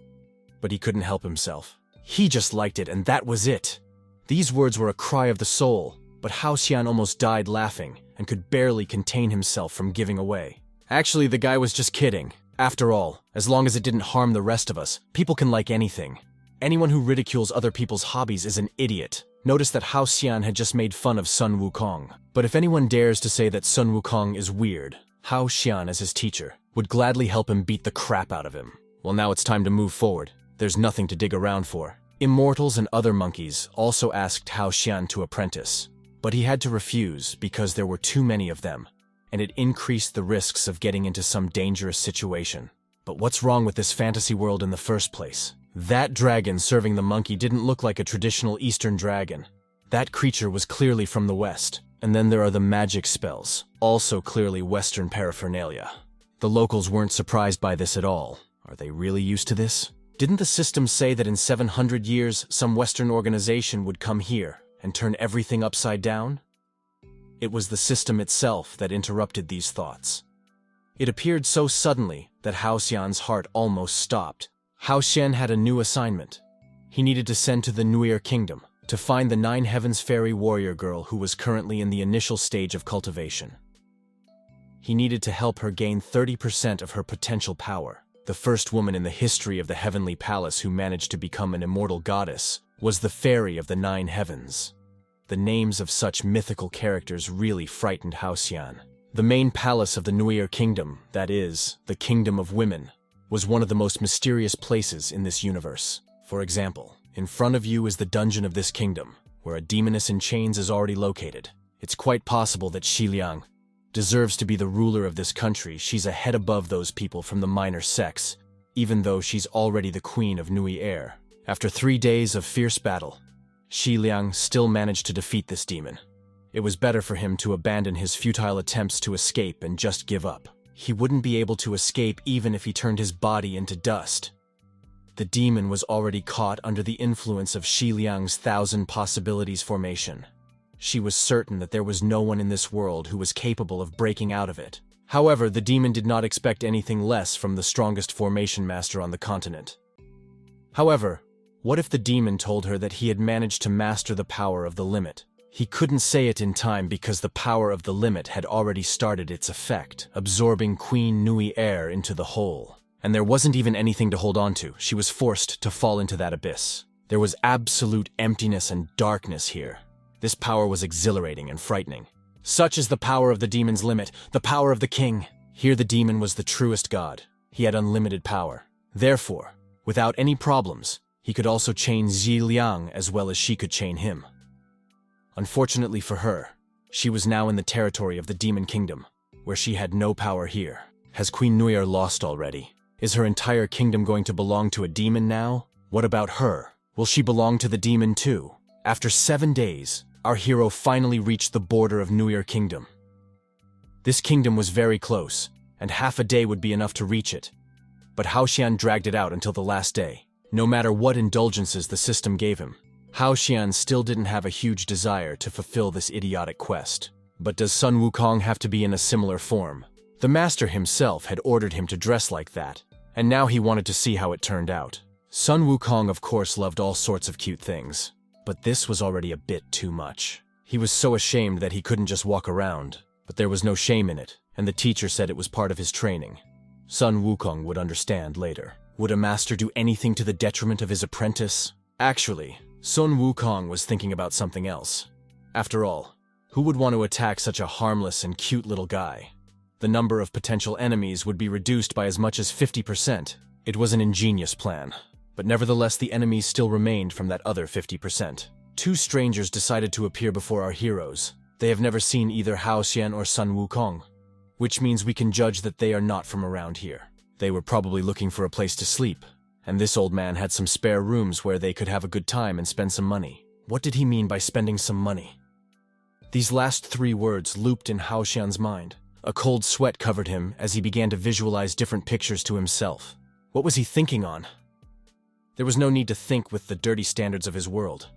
But he couldn't help himself. He just liked it, and that was it. These words were a cry of the soul, but Hao Xian almost died laughing and could barely contain himself from giving away. Actually, the guy was just kidding. After all, as long as it didn't harm the rest of us, people can like anything. Anyone who ridicules other people's hobbies is an idiot. Notice that Hao Xian had just made fun of Sun Wukong. But if anyone dares to say that Sun Wukong is weird, Hao Xian, as his teacher, would gladly help him beat the crap out of him. Well, now it's time to move forward. There's nothing to dig around for. Immortals and other monkeys also asked Hao Xian to apprentice, but he had to refuse because there were too many of them, and it increased the risks of getting into some dangerous situation. But what's wrong with this fantasy world in the first place? That dragon serving the monkey didn't look like a traditional Eastern dragon. That creature was clearly from the West. And then there are the magic spells, also clearly Western paraphernalia. The locals weren't surprised by this at all. Are they really used to this? Didn't the system say that in 700 years, some Western organization would come here and turn everything upside down? It was the system itself that interrupted these thoughts. It appeared so suddenly that Hao Xian's heart almost stopped. Hao Xian had a new assignment. He needed to send to the Nuer Kingdom to find the 9 Heavens fairy warrior girl who was currently in the initial stage of cultivation. He needed to help her gain 30% of her potential power. The first woman in the history of the Heavenly Palace who managed to become an immortal goddess was the Fairy of the 9 Heavens. The names of such mythical characters really frightened Hao Xian. The main palace of the Nuer Kingdom, that is, the Kingdom of Women, was one of the most mysterious places in this universe. For example, in front of you is the dungeon of this kingdom, where a demoness in chains is already located. It's quite possible that Xi Liang deserves to be the ruler of this country. She's a head above those people from the minor sex, even though she's already the queen of Nui Air. After 3 days of fierce battle, Xi Liang still managed to defeat this demon. It was better for him to abandon his futile attempts to escape and just give up. He wouldn't be able to escape even if he turned his body into dust. The demon was already caught under the influence of Xi Liang's 1,000 possibilities formation. She was certain that there was no one in this world who was capable of breaking out of it. However, the demon did not expect anything less from the strongest formation master on the continent. However, what if the demon told her that he had managed to master the power of the limit? He couldn't say it in time because the power of the limit had already started its effect, absorbing Queen Nui air into the hole. And there wasn't even anything to hold on to. She was forced to fall into that abyss. There was absolute emptiness and darkness here. This power was exhilarating and frightening. Such is the power of the demon's limit, the power of the king. Here the demon was the truest god. He had unlimited power. Therefore, without any problems, he could also chain Zhi Liang as well as she could chain him. Unfortunately for her, she was now in the territory of the demon kingdom, where she had no power here. Has Queen Nuier lost already? Is her entire kingdom going to belong to a demon now? What about her? Will she belong to the demon too? After 7 days, our hero finally reached the border of Nuier Kingdom. This kingdom was very close, and half a day would be enough to reach it. But Hao Xian dragged it out until the last day. No matter what indulgences the system gave him, Hao Xian still didn't have a huge desire to fulfill this idiotic quest. But does Sun Wukong have to be in a similar form? The master himself had ordered him to dress like that, and now he wanted to see how it turned out. Sun Wukong of course loved all sorts of cute things, but this was already a bit too much. He was so ashamed that he couldn't just walk around, but there was no shame in it, and the teacher said it was part of his training. Sun Wukong would understand later. Would a master do anything to the detriment of his apprentice? Actually, Sun Wukong was thinking about something else. After all, who would want to attack such a harmless and cute little guy? The number of potential enemies would be reduced by as much as 50%. It was an ingenious plan, but nevertheless the enemies still remained from that other 50%. Two strangers decided to appear before our heroes. They have never seen either Hao Xian or Sun Wukong, which means we can judge that they are not from around here. They were probably looking for a place to sleep, and this old man had some spare rooms where they could have a good time and spend some money. What did he mean by spending some money? These last 3 words looped in Hao Xian's mind. A cold sweat covered him as he began to visualize different pictures to himself. What was he thinking on? There was no need to think with the dirty standards of his world.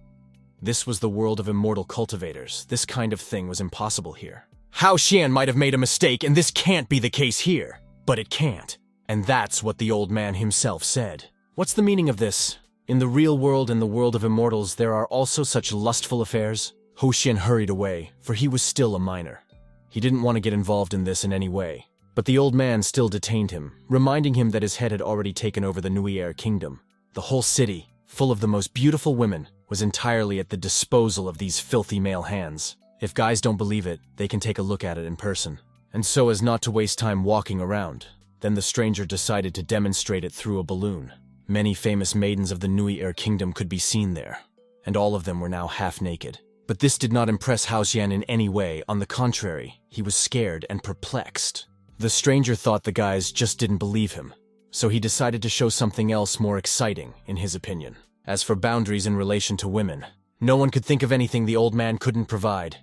This was the world of immortal cultivators. This kind of thing was impossible here. Hao Xian might have made a mistake, and this can't be the case here. But it can't. And that's what the old man himself said. What's the meaning of this? In the real world and the world of immortals, there are also such lustful affairs? Hao Xian hurried away, for he was still a minor. He didn't want to get involved in this in any way. But the old man still detained him, reminding him that his head had already taken over the Nuier Kingdom. The whole city, full of the most beautiful women, was entirely at the disposal of these filthy male hands. If guys don't believe it, they can take a look at it in person. And so as not to waste time walking around, then the stranger decided to demonstrate it through a balloon. Many famous maidens of the Nuier Kingdom could be seen there, and all of them were now half naked. But this did not impress Hao Xian in any way. On the contrary, he was scared and perplexed. The stranger thought the guys just didn't believe him, so he decided to show something else more exciting, in his opinion. As for boundaries in relation to women, no one could think of anything the old man couldn't provide.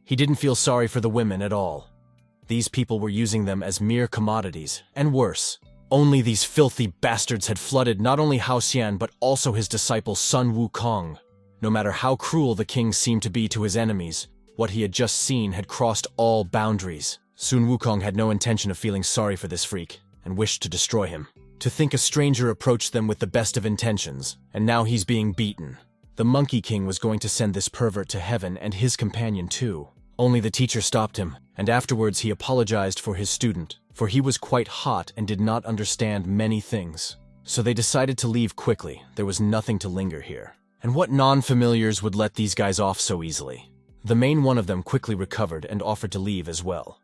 He didn't feel sorry for the women at all. These people were using them as mere commodities, and worse. Only these filthy bastards had flooded not only Hao Xian but also his disciple Sun Wukong. No matter how cruel the king seemed to be to his enemies, what he had just seen had crossed all boundaries. Sun Wukong had no intention of feeling sorry for this freak, and wished to destroy him. To think a stranger approached them with the best of intentions, and now he's being beaten. The Monkey King was going to send this pervert to heaven and his companion too. Only the teacher stopped him, and afterwards he apologized for his student, for he was quite hot and did not understand many things. So they decided to leave quickly. There was nothing to linger here. And what non-familiars would let these guys off so easily? The main one of them quickly recovered and offered to leave as well.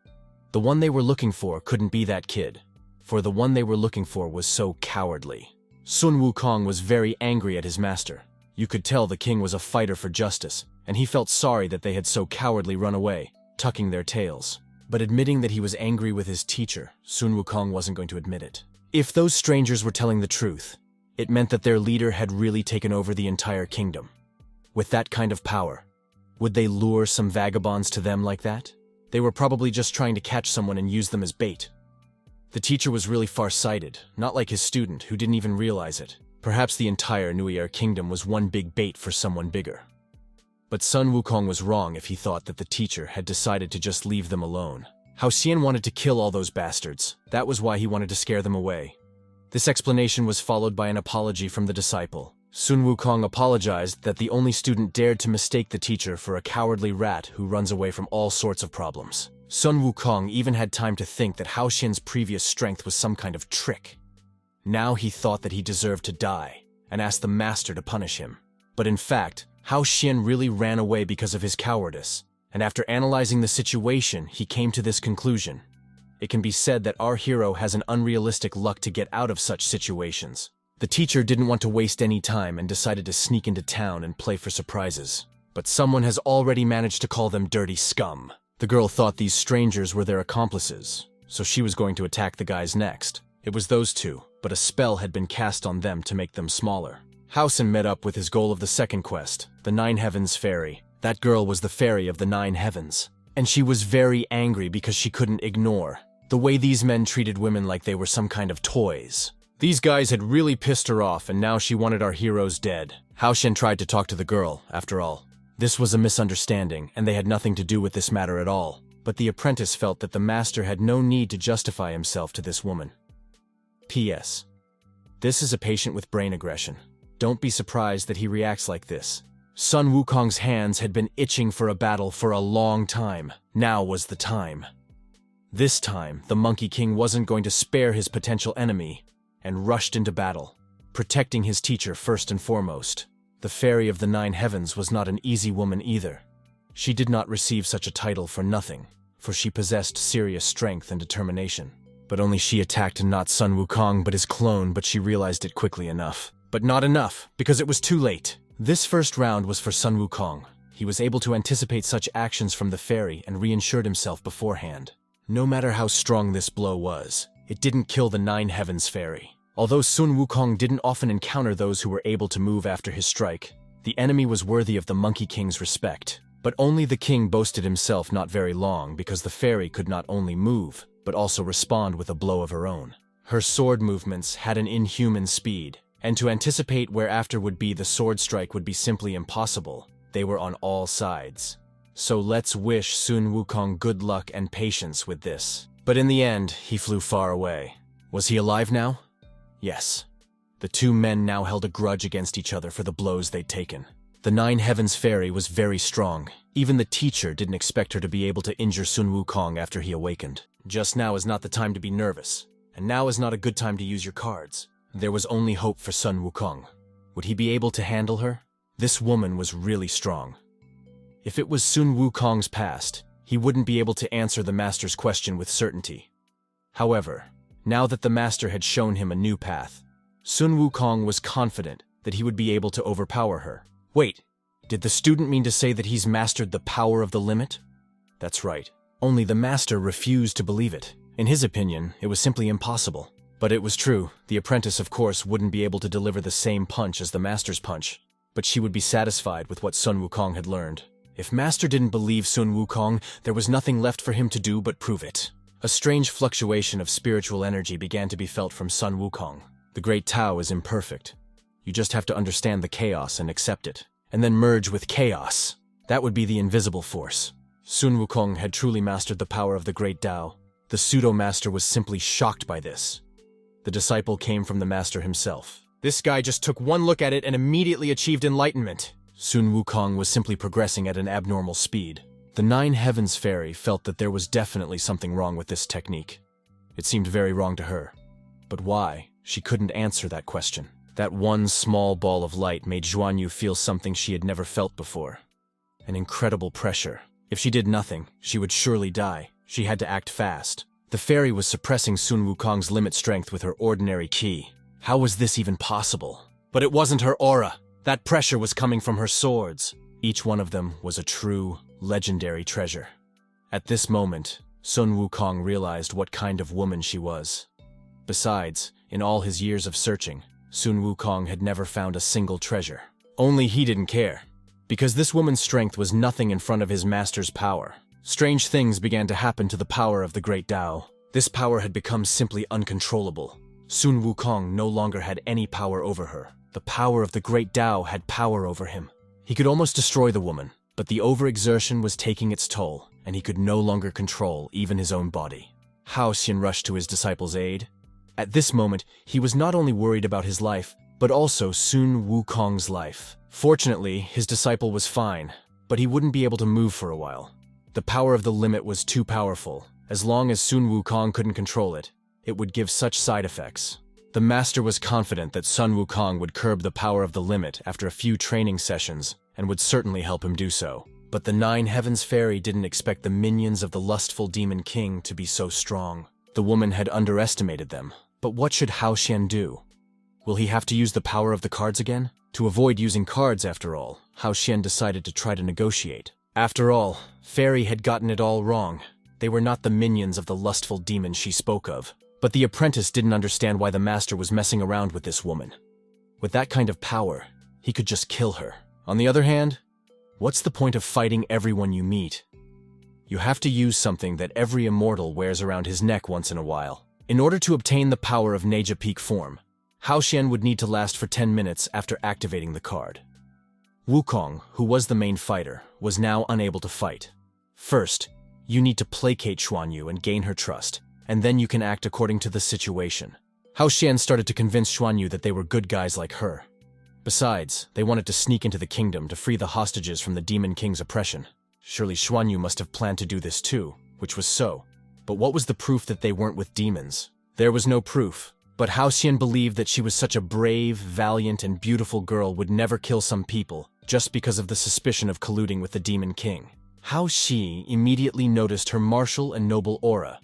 The one they were looking for couldn't be that kid, for the one they were looking for was so cowardly. Sun Wukong was very angry at his master. You could tell the king was a fighter for justice, and he felt sorry that they had so cowardly run away, tucking their tails. But admitting that he was angry with his teacher, Sun Wukong wasn't going to admit it. If those strangers were telling the truth, it meant that their leader had really taken over the entire kingdom. With that kind of power, would they lure some vagabonds to them like that? They were probably just trying to catch someone and use them as bait. The teacher was really far-sighted, not like his student, who didn't even realize it. Perhaps the entire Nuier Kingdom was one big bait for someone bigger. But Sun Wukong was wrong if he thought that the teacher had decided to just leave them alone. Hao Xian wanted to kill all those bastards. That was why he wanted to scare them away. This explanation was followed by an apology from the disciple. Sun Wukong apologized that the only student dared to mistake the teacher for a cowardly rat who runs away from all sorts of problems. Sun Wukong even had time to think that Hao Xian's previous strength was some kind of trick. Now he thought that he deserved to die, and asked the master to punish him. But in fact, Hao Xian really ran away because of his cowardice, and after analyzing the situation, he came to this conclusion. It can be said that our hero has an unrealistic luck to get out of such situations. The teacher didn't want to waste any time and decided to sneak into town and play for surprises. But someone has already managed to call them dirty scum. The girl thought these strangers were their accomplices, so she was going to attack the guys next. It was those two, but a spell had been cast on them to make them smaller. Hao Xian met up with his goal of the second quest, the Nine Heavens Fairy. That girl was the fairy of the Nine Heavens, and she was very angry because she couldn't ignore the way these men treated women like they were some kind of toys. These guys had really pissed her off, and now she wanted our heroes dead. Hao Xian tried to talk to the girl, after all. This was a misunderstanding, and they had nothing to do with this matter at all. But the apprentice felt that the master had no need to justify himself to this woman. P.S. This is a patient with brain aggression. Don't be surprised that he reacts like this. Sun Wukong's hands had been itching for a battle for a long time. Now was the time. This time, the Monkey King wasn't going to spare his potential enemy, and rushed into battle, protecting his teacher first and foremost. The Fairy of the Nine Heavens was not an easy woman either. She did not receive such a title for nothing, for she possessed serious strength and determination. But only she attacked not Sun Wukong but his clone, but she realized it quickly enough. But not enough, because it was too late. This first round was for Sun Wukong. He was able to anticipate such actions from the fairy and reassured himself beforehand. No matter how strong this blow was, it didn't kill the Nine Heavens Fairy. Although Sun Wukong didn't often encounter those who were able to move after his strike, the enemy was worthy of the Monkey King's respect. But only the king boasted himself not very long, because the fairy could not only move, but also respond with a blow of her own. Her sword movements had an inhuman speed, and to anticipate where after would be the sword strike would be simply impossible. They were on all sides. So let's wish Sun Wukong good luck and patience with this. But in the end, he flew far away. Was he alive now? Yes. The two men now held a grudge against each other for the blows they'd taken. The Nine Heavens Fairy was very strong. Even the teacher didn't expect her to be able to injure Sun Wukong after he awakened. Just now is not the time to be nervous, and now is not a good time to use your cards. There was only hope for Sun Wukong. Would he be able to handle her? This woman was really strong. If it was Sun Wukong's past, he wouldn't be able to answer the master's question with certainty. However, now that the master had shown him a new path, Sun Wukong was confident that he would be able to overpower her. Wait, did the student mean to say that he's mastered the power of the limit? That's right. Only the master refused to believe it. In his opinion, it was simply impossible. But it was true. The apprentice, of course, wouldn't be able to deliver the same punch as the master's punch. But she would be satisfied with what Sun Wukong had learned. If master didn't believe Sun Wukong, there was nothing left for him to do but prove it. A strange fluctuation of spiritual energy began to be felt from Sun Wukong. The great Tao is imperfect. You just have to understand the chaos and accept it, and then merge with chaos. That would be the invisible force. Sun Wukong had truly mastered the power of the great Tao. The pseudo-master was simply shocked by this. The disciple came from the master himself. This guy just took one look at it and immediately achieved enlightenment. Sun Wukong was simply progressing at an abnormal speed. The Nine Heavens Fairy felt that there was definitely something wrong with this technique. It seemed very wrong to her. But why? She couldn't answer that question. That one small ball of light made Xuanyu feel something she had never felt before. An incredible pressure. If she did nothing, she would surely die. She had to act fast. The fairy was suppressing Sun Wukong's limit strength with her ordinary ki. How was this even possible? But it wasn't her aura. That pressure was coming from her swords. Each one of them was a true, legendary treasure. At this moment, Sun Wukong realized what kind of woman she was. Besides, in all his years of searching, Sun Wukong had never found a single treasure. Only he didn't care, because this woman's strength was nothing in front of his master's power. Strange things began to happen to the power of the great Tao. This power had become simply uncontrollable. Sun Wukong no longer had any power over her. The power of the great Tao had power over him. He could almost destroy the woman, but the overexertion was taking its toll, and he could no longer control even his own body. Hao Xian rushed to his disciple's aid. At this moment, he was not only worried about his life, but also Sun Wukong's life. Fortunately, his disciple was fine, but he wouldn't be able to move for a while. The power of the limit was too powerful. As long as Sun Wukong couldn't control it, it would give such side effects. The master was confident that Sun Wukong would curb the power of the limit after a few training sessions and would certainly help him do so. But the Nine Heavens Fairy didn't expect the minions of the lustful Demon King to be so strong. The woman had underestimated them. But what should Hao Xian do? Will he have to use the power of the cards again? To avoid using cards, after all, Hao Xian decided to try to negotiate. After all, Fairy had gotten it all wrong. They were not the minions of the lustful demon she spoke of. But the apprentice didn't understand why the master was messing around with this woman. With that kind of power, he could just kill her. On the other hand, what's the point of fighting everyone you meet? You have to use something that every immortal wears around his neck once in a while. In order to obtain the power of Neja Peak form, Hao Xian would need to last for 10 minutes after activating the card. Wukong, who was the main fighter, was now unable to fight. First, you need to placate Xuanyu and gain her trust, and then you can act according to the situation. Hao Xian started to convince Xuanyu that they were good guys like her. Besides, they wanted to sneak into the kingdom to free the hostages from the Demon King's oppression. Surely Xuanyu must have planned to do this too, which was so. But what was the proof that they weren't with demons? There was no proof. But Hao Xian believed that she was such a brave, valiant, and beautiful girl would never kill some people just because of the suspicion of colluding with the Demon King. Hao Xi immediately noticed her martial and noble aura.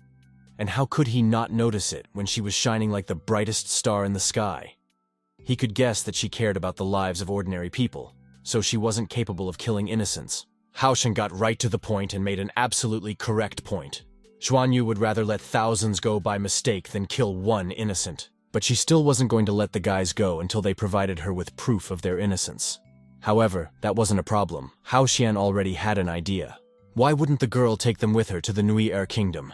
And how could he not notice it when she was shining like the brightest star in the sky? He could guess that she cared about the lives of ordinary people, so she wasn't capable of killing innocents. Hao Xian got right to the point and made an absolutely correct point. Xuanyu would rather let thousands go by mistake than kill one innocent. But she still wasn't going to let the guys go until they provided her with proof of their innocence. However, that wasn't a problem. Hao Xian already had an idea. Why wouldn't the girl take them with her to the Nui Air Kingdom?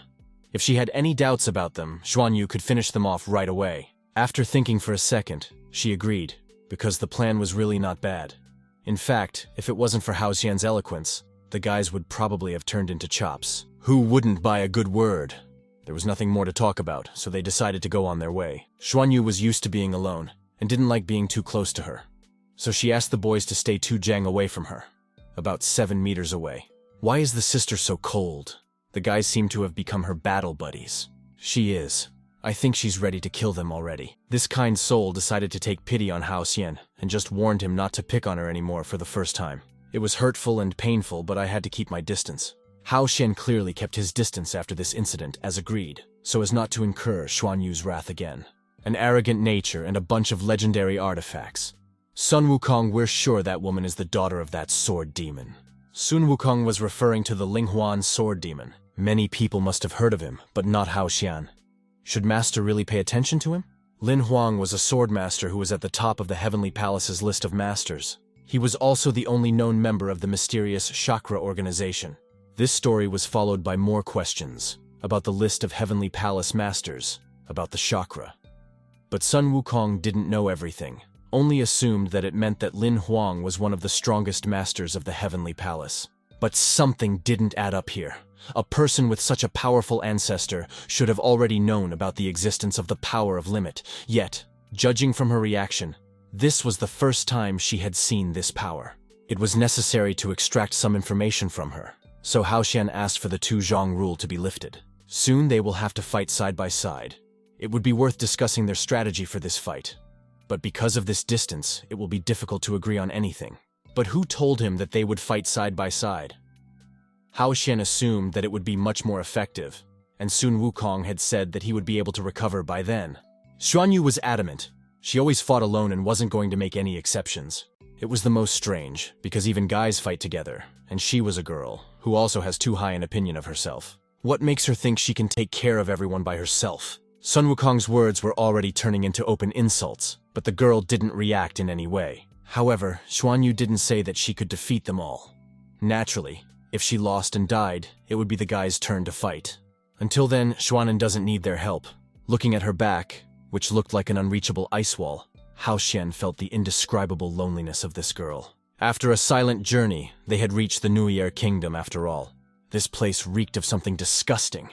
If she had any doubts about them, Xuanyu could finish them off right away. After thinking for a second, she agreed, because the plan was really not bad. In fact, if it wasn't for Hao Xian's eloquence, the guys would probably have turned into chops. Who wouldn't buy a good word? There was nothing more to talk about, so they decided to go on their way. Xuanyu was used to being alone, and didn't like being too close to her. So she asked the boys to stay 2 jang away from her, about 7 meters away. Why is the sister so cold? The guys seem to have become her battle buddies. She is. I think she's ready to kill them already. This kind soul decided to take pity on Hao Xian, and just warned him not to pick on her anymore for the first time. It was hurtful and painful, but I had to keep my distance. Hao Xian clearly kept his distance after this incident, as agreed, so as not to incur Xuanyu's wrath again. An arrogant nature and a bunch of legendary artifacts. Sun Wukong, we're sure that woman is the daughter of that sword demon. Sun Wukong was referring to the Linghuan sword demon. Many people must have heard of him, but not Hao Xian. Should Master really pay attention to him? Lin Huang was a sword master who was at the top of the Heavenly Palace's list of masters. He was also the only known member of the mysterious Chakra organization. This story was followed by more questions about the list of Heavenly Palace masters, about the chakra. But Sun Wukong didn't know everything, only assumed that it meant that Lin Huang was one of the strongest masters of the Heavenly Palace. But something didn't add up here. A person with such a powerful ancestor should have already known about the existence of the power of limit. Yet, judging from her reaction, this was the first time she had seen this power. It was necessary to extract some information from her. So Hao Xian asked for the 2 zhang rule to be lifted. Soon they will have to fight side by side. It would be worth discussing their strategy for this fight. But because of this distance, it will be difficult to agree on anything. But who told him that they would fight side by side? Hao Xian assumed that it would be much more effective, and Sun Wukong had said that he would be able to recover by then. Xuanyu was adamant. She always fought alone and wasn't going to make any exceptions. It was the most strange, because even guys fight together, and she was a girl, who also has too high an opinion of herself. What makes her think she can take care of everyone by herself? Sun Wukong's words were already turning into open insults, but the girl didn't react in any way. However, Xuanyu didn't say that she could defeat them all. Naturally, if she lost and died, it would be the guy's turn to fight. Until then, Shounen doesn't need their help. Looking at her back, which looked like an unreachable ice wall, Hao Xian felt the indescribable loneliness of this girl. After a silent journey, they had reached the Nui Air Kingdom after all. This place reeked of something disgusting,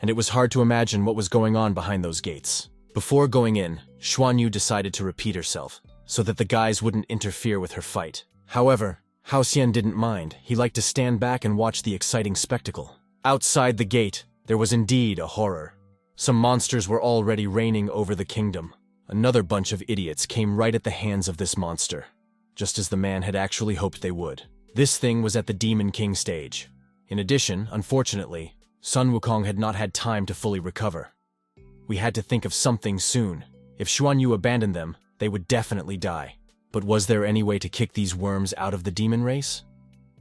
and it was hard to imagine what was going on behind those gates. Before going in, Xuan decided to repeat herself, so that the guys wouldn't interfere with her fight. However, Hao Xian didn't mind. He liked to stand back and watch the exciting spectacle. Outside the gate, there was indeed a horror. Some monsters were already reigning over the kingdom. Another bunch of idiots came right at the hands of this monster, just as the man had actually hoped they would. This thing was at the Demon King stage. In addition, unfortunately, Sun Wukong had not had time to fully recover. We had to think of something soon. If Xuan Yu abandoned them, they would definitely die. But was there any way to kick these worms out of the demon race?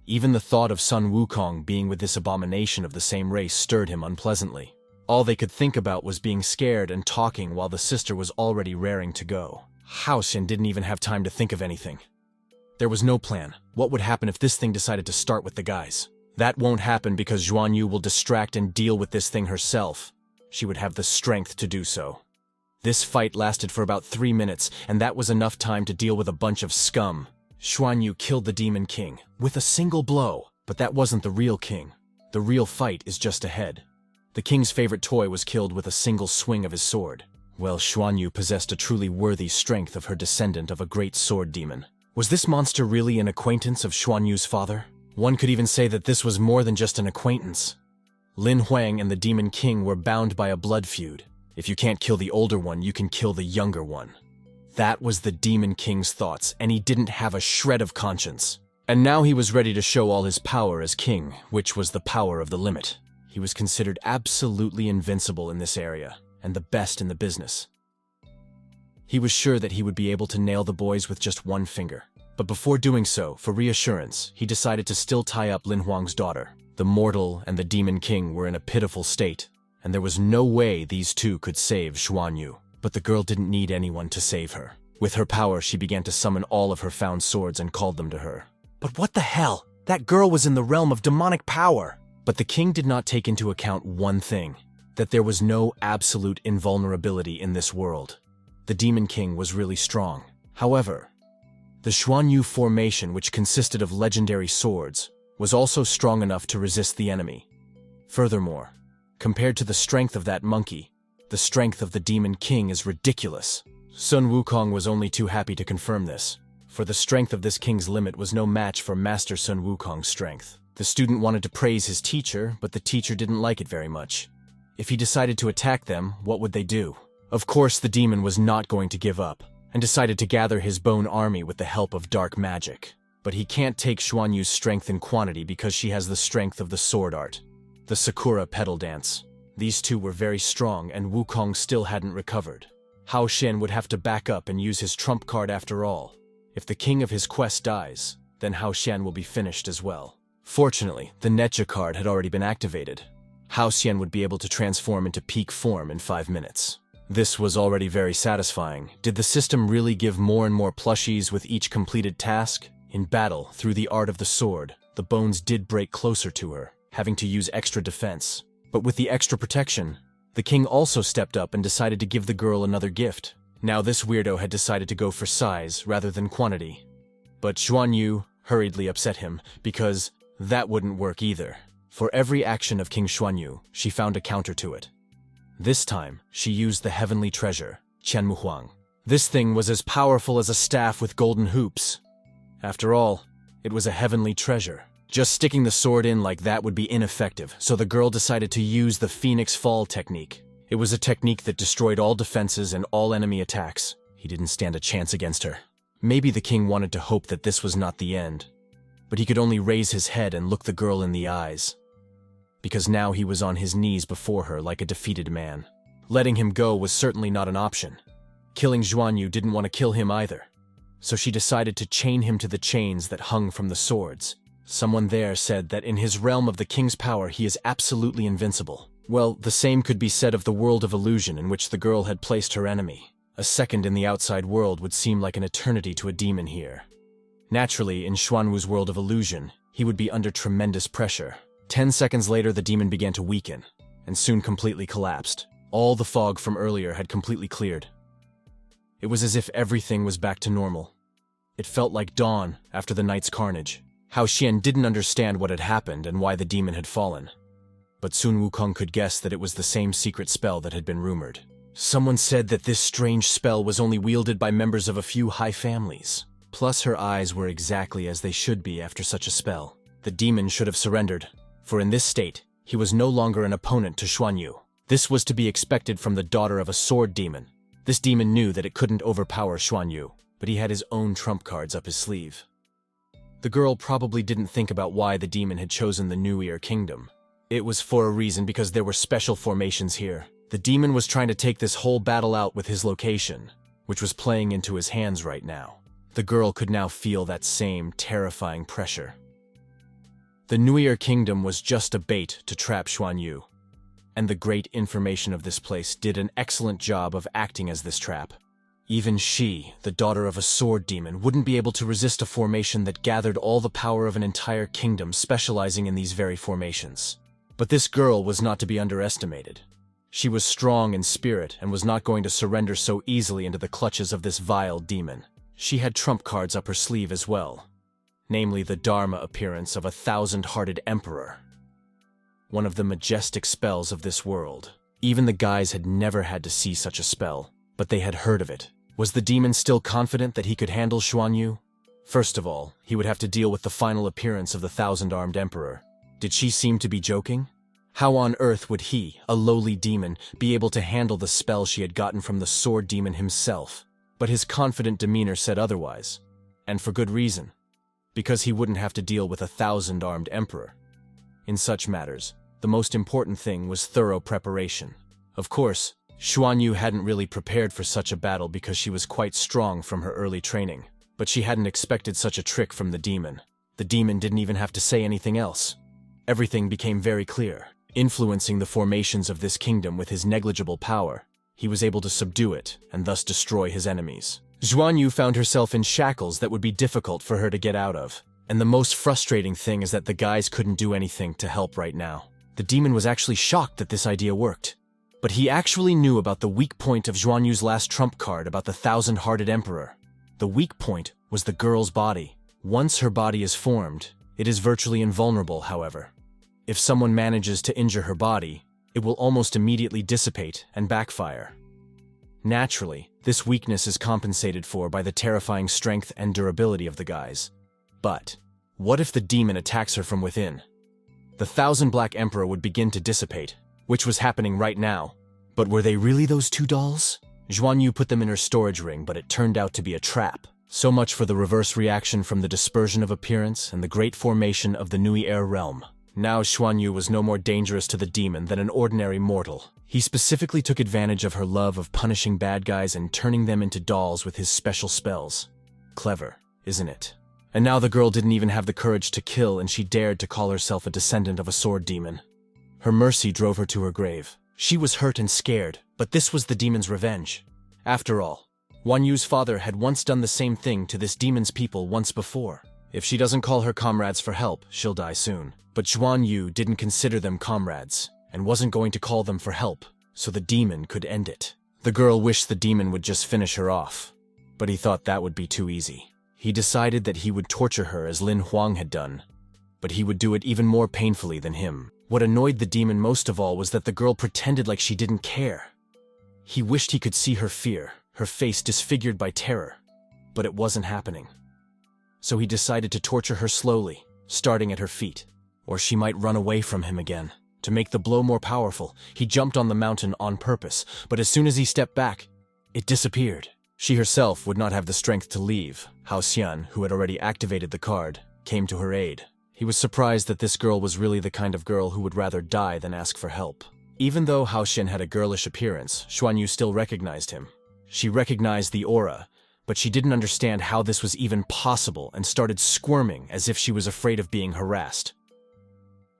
Even the thought of Sun Wukong being with this abomination of the same race stirred him unpleasantly. All they could think about was being scared and talking while the sister was already raring to go. Hao Xian didn't even have time to think of anything. There was no plan. What would happen if this thing decided to start with the guys? That won't happen because Xuan Yu will distract and deal with this thing herself. She would have the strength to do so. This fight lasted for about 3 minutes, and that was enough time to deal with a bunch of scum. Xuan Yu killed the Demon King with a single blow, but that wasn't the real king. The real fight is just ahead. The king's favorite toy was killed with a single swing of his sword. Well, Xuan Yu possessed a truly worthy strength of her descendant of a great sword demon. Was this monster really an acquaintance of Xuan Yu's father? One could even say that this was more than just an acquaintance. Lin Huang and the Demon King were bound by a blood feud. If you can't kill the older one, you can kill the younger one. That was the Demon King's thoughts, and he didn't have a shred of conscience. And now he was ready to show all his power as king, which was the power of the limit. He was considered absolutely invincible in this area, and the best in the business. He was sure that he would be able to nail the boys with just one finger. But before doing so, for reassurance, he decided to still tie up Lin Huang's daughter. The mortal and the Demon King were in a pitiful state, and there was no way these two could save Xuan Yu. But the girl didn't need anyone to save her. With her power, she began to summon all of her found swords and called them to her. But what the hell? That girl was in the realm of demonic power! But the king did not take into account one thing, that there was no absolute invulnerability in this world. The Demon King was really strong. However, the Xuan Yu formation, which consisted of legendary swords, was also strong enough to resist the enemy. Furthermore, compared to the strength of that monkey, the strength of the Demon King is ridiculous. Sun Wukong was only too happy to confirm this, for the strength of this king's limit was no match for Master Sun Wukong's strength. The student wanted to praise his teacher, but the teacher didn't like it very much. If he decided to attack them, what would they do? Of course, the demon was not going to give up, and decided to gather his bone army with the help of dark magic. But he can't take Xuan Yu's strength in quantity because she has the strength of the sword art. The Sakura Petal Dance. These two were very strong, and Wukong still hadn't recovered. Hao Xian would have to back up and use his trump card after all. If the king of his quest dies, then Hao Xian will be finished as well. Fortunately, the Necha card had already been activated. Hao Xian would be able to transform into peak form in 5 minutes. This was already very satisfying. Did the system really give more and more plushies with each completed task? In battle, through the art of the sword, the bones did break closer to her, having to use extra defense. But with the extra protection, the king also stepped up and decided to give the girl another gift. Now this weirdo had decided to go for size rather than quantity. But Xuan Yu hurriedly upset him, because that wouldn't work either. For every action of King Xuan Yu, she found a counter to it. This time, she used the heavenly treasure, Qianmu Huang. This thing was as powerful as a staff with golden hoops. After all, it was a heavenly treasure. Just sticking the sword in like that would be ineffective, so the girl decided to use the Phoenix Fall technique. It was a technique that destroyed all defenses and all enemy attacks. He didn't stand a chance against her. Maybe the king wanted to hope that this was not the end, but he could only raise his head and look the girl in the eyes, because now he was on his knees before her like a defeated man. Letting him go was certainly not an option. Killing Xuan Yu didn't want to kill him either, so she decided to chain him to the chains that hung from the swords. Someone there said that in his realm of the king's power he is absolutely invincible. Well, the same could be said of the world of illusion in which the girl had placed her enemy. A second in the outside world would seem like an eternity to a demon here. Naturally, in Xuanwu's world of illusion, he would be under tremendous pressure. 10 seconds later, the demon began to weaken, and soon completely collapsed. All the fog from earlier had completely cleared. It was as if everything was back to normal. It felt like dawn after the night's carnage. Hao Xian didn't understand what had happened and why the demon had fallen. But Sun Wukong could guess that it was the same secret spell that had been rumored. Someone said that this strange spell was only wielded by members of a few high families. Plus, her eyes were exactly as they should be after such a spell. The demon should have surrendered, for in this state, he was no longer an opponent to Xuan Yu. This was to be expected from the daughter of a sword demon. This demon knew that it couldn't overpower Xuan Yu, but he had his own trump cards up his sleeve. The girl probably didn't think about why the demon had chosen the New Year Kingdom. It was for a reason, because there were special formations here. The demon was trying to take this whole battle out with his location, which was playing into his hands right now. The girl could now feel that same terrifying pressure. The New Year Kingdom was just a bait to trap Xuan Yu, and the great information of this place did an excellent job of acting as this trap. Even she, the daughter of a sword demon, wouldn't be able to resist a formation that gathered all the power of an entire kingdom specializing in these very formations. But this girl was not to be underestimated. She was strong in spirit and was not going to surrender so easily into the clutches of this vile demon. She had trump cards up her sleeve as well, namely the Dharma appearance of a 1,000-hearted emperor, one of the majestic spells of this world. Even the guys had never had to see such a spell, but they had heard of it. Was the demon still confident that he could handle Xuan Yu? First of all, he would have to deal with the final appearance of the 1,000-armed emperor. Did she seem to be joking? How on earth would he, a lowly demon, be able to handle the spell she had gotten from the sword demon himself? But his confident demeanor said otherwise, and for good reason, because he wouldn't have to deal with a 1,000-armed emperor. In such matters, the most important thing was thorough preparation. Of course, Xuan Yu hadn't really prepared for such a battle because she was quite strong from her early training, but she hadn't expected such a trick from the demon. The demon didn't even have to say anything else. Everything became very clear. Influencing the formations of this kingdom with his negligible power, he was able to subdue it and thus destroy his enemies. Xuan Yu found herself in shackles that would be difficult for her to get out of. And the most frustrating thing is that the guys couldn't do anything to help right now. The demon was actually shocked that this idea worked. But he actually knew about the weak point of Xuan Yu's last trump card about the 1,000-hearted emperor. The weak point was the girl's body. Once her body is formed, it is virtually invulnerable, however. If someone manages to injure her body, it will almost immediately dissipate and backfire. Naturally, this weakness is compensated for by the terrifying strength and durability of the guys. But what if the demon attacks her from within? The 1,000 Black Emperor would begin to dissipate, which was happening right now. But were they really those two dolls? Xuan Yu put them in her storage ring, but it turned out to be a trap. So much for the reverse reaction from the dispersion of appearance and the great formation of the New Air realm. Now Xuan Yu was no more dangerous to the demon than an ordinary mortal. He specifically took advantage of her love of punishing bad guys and turning them into dolls with his special spells. Clever, isn't it? And now the girl didn't even have the courage to kill, and she dared to call herself a descendant of a sword demon. Her mercy drove her to her grave. She was hurt and scared, but this was the demon's revenge. After all, Xuan Yu's father had once done the same thing to this demon's people once before. If she doesn't call her comrades for help, she'll die soon. But Xuan Yu didn't consider them comrades, and wasn't going to call them for help, so the demon could end it. The girl wished the demon would just finish her off, but he thought that would be too easy. He decided that he would torture her as Lin Huang had done, but he would do it even more painfully than him. What annoyed the demon most of all was that the girl pretended like she didn't care. He wished he could see her fear, her face disfigured by terror, but it wasn't happening. So he decided to torture her slowly, starting at her feet. Or she might run away from him again. To make the blow more powerful, he jumped on the mountain on purpose, but as soon as he stepped back, it disappeared. She herself would not have the strength to leave. Hao Xian, who had already activated the card, came to her aid. He was surprised that this girl was really the kind of girl who would rather die than ask for help. Even though Hao Xian had a girlish appearance, Xuan Yu still recognized him. She recognized the aura, but she didn't understand how this was even possible and started squirming as if she was afraid of being harassed.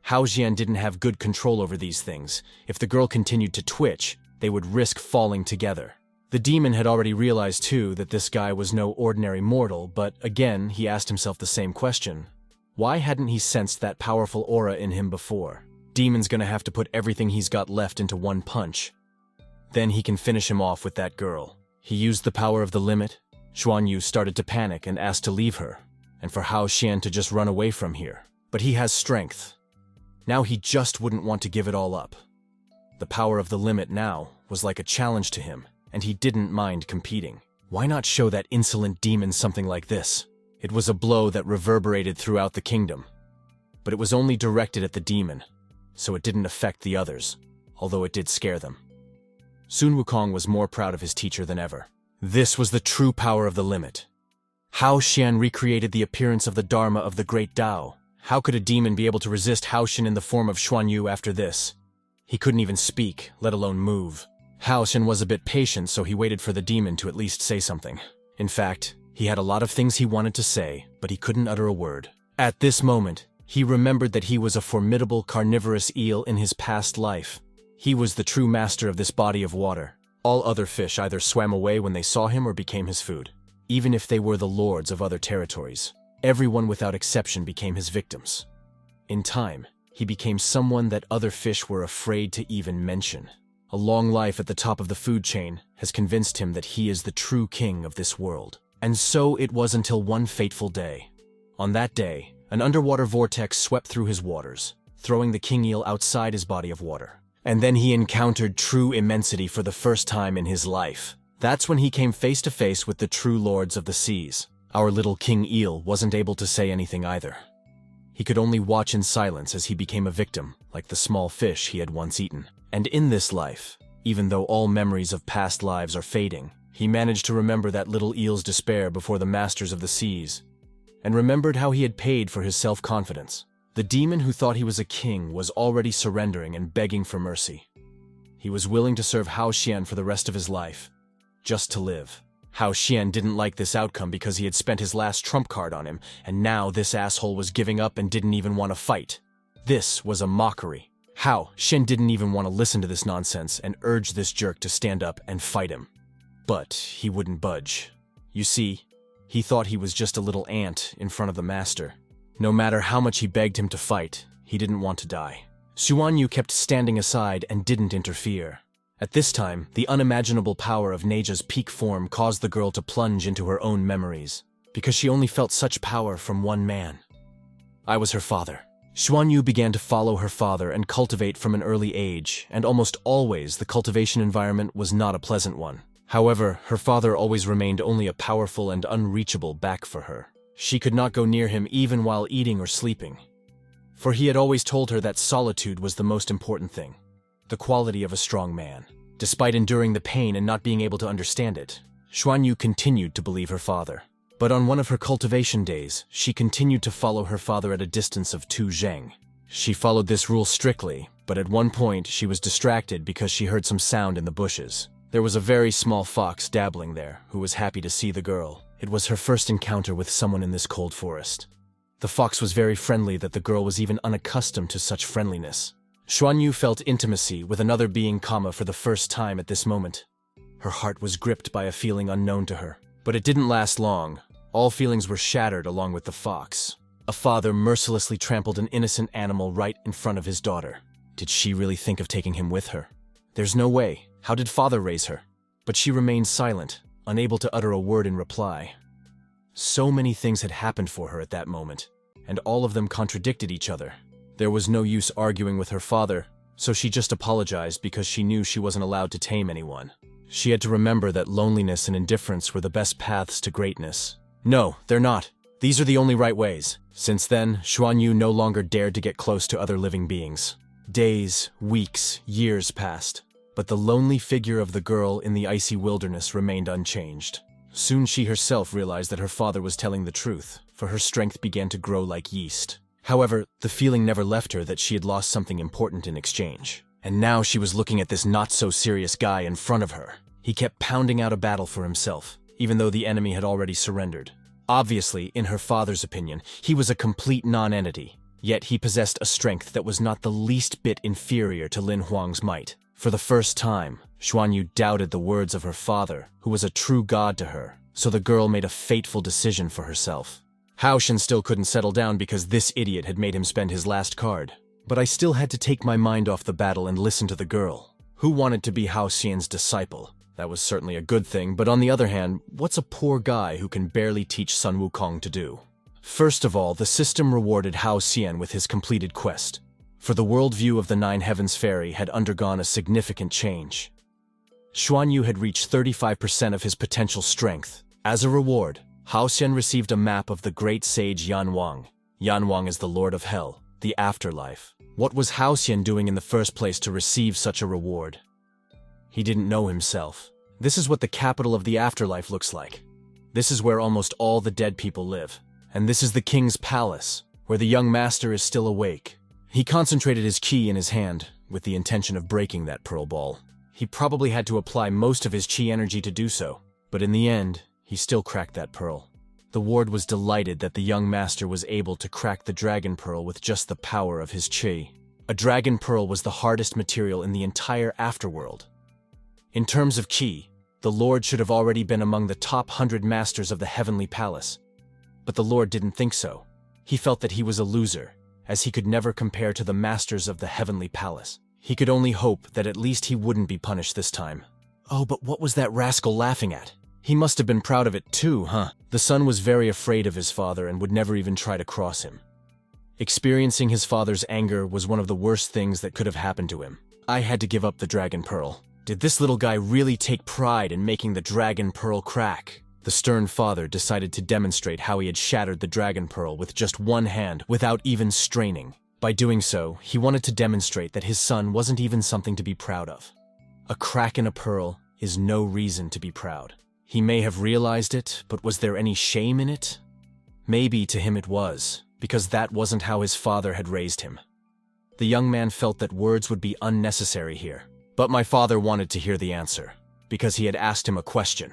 Hao Xian didn't have good control over these things. If the girl continued to twitch, they would risk falling together. The demon had already realized too that this guy was no ordinary mortal, but again he asked himself the same question. Why hadn't he sensed that powerful aura in him before? Demon's gonna have to put everything he's got left into one punch. Then he can finish him off with that girl. He used the power of the limit. Xuan Yu started to panic and asked to leave her, and for Hao Xian to just run away from here. But he has strength. Now he just wouldn't want to give it all up. The power of the limit now was like a challenge to him, and he didn't mind competing. Why not show that insolent demon something like this? It was a blow that reverberated throughout the kingdom. But it was only directed at the demon, so it didn't affect the others, although it did scare them. Sun Wukong was more proud of his teacher than ever. This was the true power of the limit. Hao Xian recreated the appearance of the Dharma of the Great Tao. How could a demon be able to resist Hao Xian in the form of Xuan Yu after this? He couldn't even speak, let alone move. Hao Xian was a bit patient, so he waited for the demon to at least say something. In fact, he had a lot of things he wanted to say, but he couldn't utter a word. At this moment, he remembered that he was a formidable carnivorous eel in his past life. He was the true master of this body of water. All other fish either swam away when they saw him or became his food. Even if they were the lords of other territories, everyone without exception became his victims. In time, he became someone that other fish were afraid to even mention. A long life at the top of the food chain has convinced him that he is the true king of this world. And so it was until one fateful day. On that day, an underwater vortex swept through his waters, throwing the king eel outside his body of water. And then he encountered true immensity for the first time in his life. That's when he came face to face with the true lords of the seas. Our little king eel wasn't able to say anything either. He could only watch in silence as he became a victim, like the small fish he had once eaten. And in this life, even though all memories of past lives are fading, he managed to remember that little eel's despair before the masters of the seas, and remembered how he had paid for his self-confidence. The demon who thought he was a king was already surrendering and begging for mercy. He was willing to serve Hao Xian for the rest of his life, just to live. Hao Xian didn't like this outcome because he had spent his last trump card on him, and now this asshole was giving up and didn't even want to fight. This was a mockery. Hao Xian didn't even want to listen to this nonsense and urged this jerk to stand up and fight him. But he wouldn't budge. You see, he thought he was just a little ant in front of the master. No matter how much he begged him to fight, he didn't want to die. Xuan Yu kept standing aside and didn't interfere. At this time, the unimaginable power of Neja's peak form caused the girl to plunge into her own memories, because she only felt such power from one man. I was her father. Xuan Yu began to follow her father and cultivate from an early age, and almost always the cultivation environment was not a pleasant one. However, her father always remained only a powerful and unreachable back for her. She could not go near him even while eating or sleeping. For he had always told her that solitude was the most important thing, the quality of a strong man. Despite enduring the pain and not being able to understand it, Xuan Yu continued to believe her father. But on one of her cultivation days, she continued to follow her father at a distance of 2 zheng. She followed this rule strictly, but at one point she was distracted because she heard some sound in the bushes. There was a very small fox dabbling there, who was happy to see the girl. It was her first encounter with someone in this cold forest. The fox was very friendly that the girl was even unaccustomed to such friendliness. Xuan Yu felt intimacy with another being, for the first time at this moment. Her heart was gripped by a feeling unknown to her. But it didn't last long. All feelings were shattered along with the fox. A father mercilessly trampled an innocent animal right in front of his daughter. Did she really think of taking him with her? There's no way. How did father raise her? But she remained silent, unable to utter a word in reply. So many things had happened for her at that moment, and all of them contradicted each other. There was no use arguing with her father, so she just apologized because she knew she wasn't allowed to tame anyone. She had to remember that loneliness and indifference were the best paths to greatness. No, they're not. These are the only right ways. Since then, Xuan Yu no longer dared to get close to other living beings. Days, weeks, years passed, but the lonely figure of the girl in the icy wilderness remained unchanged. Soon she herself realized that her father was telling the truth, for her strength began to grow like yeast. However, the feeling never left her that she had lost something important in exchange. And now she was looking at this not-so-serious guy in front of her. He kept pounding out a battle for himself, even though the enemy had already surrendered. Obviously, in her father's opinion, he was a complete non-entity, yet he possessed a strength that was not the least bit inferior to Lin Huang's might. For the first time, Xuan Yu doubted the words of her father, who was a true god to her, so the girl made a fateful decision for herself. Hao Xian still couldn't settle down because this idiot had made him spend his last card. But I still had to take my mind off the battle and listen to the girl. Who wanted to be Hao Xian's disciple? That was certainly a good thing, but on the other hand, what's a poor guy who can barely teach Sun Wukong to do? First of all, the system rewarded Hao Xian with his completed quest, for the worldview of the Nine Heavens Fairy had undergone a significant change. Xuan Yu had reached 35% of his potential strength. As a reward, Hao Xian received a map of the great sage Yan Wang. Yan Wang is the Lord of Hell, the afterlife. What was Hao Xian doing in the first place to receive such a reward? He didn't know himself. This is what the capital of the afterlife looks like. This is where almost all the dead people live. And this is the king's palace, where the young master is still awake. He concentrated his ki in his hand, with the intention of breaking that pearl ball. He probably had to apply most of his chi energy to do so, but in the end, he still cracked that pearl. The ward was delighted that the young master was able to crack the dragon pearl with just the power of his chi. A dragon pearl was the hardest material in the entire afterworld. In terms of ki, the Lord should have already been among the top 100 masters of the heavenly palace. But the Lord didn't think so. He felt that he was a loser, as he could never compare to the masters of the heavenly palace. He could only hope that at least he wouldn't be punished this time. Oh, but what was that rascal laughing at? He must have been proud of it too, huh? The son was very afraid of his father and would never even try to cross him. Experiencing his father's anger was one of the worst things that could have happened to him. I had to give up the dragon pearl. Did this little guy really take pride in making the dragon pearl crack? The stern father decided to demonstrate how he had shattered the dragon pearl with just one hand without even straining. By doing so, he wanted to demonstrate that his son wasn't even something to be proud of. A crack in a pearl is no reason to be proud. He may have realized it, but was there any shame in it? Maybe to him it was, because that wasn't how his father had raised him. The young man felt that words would be unnecessary here. But my father wanted to hear the answer, because he had asked him a question.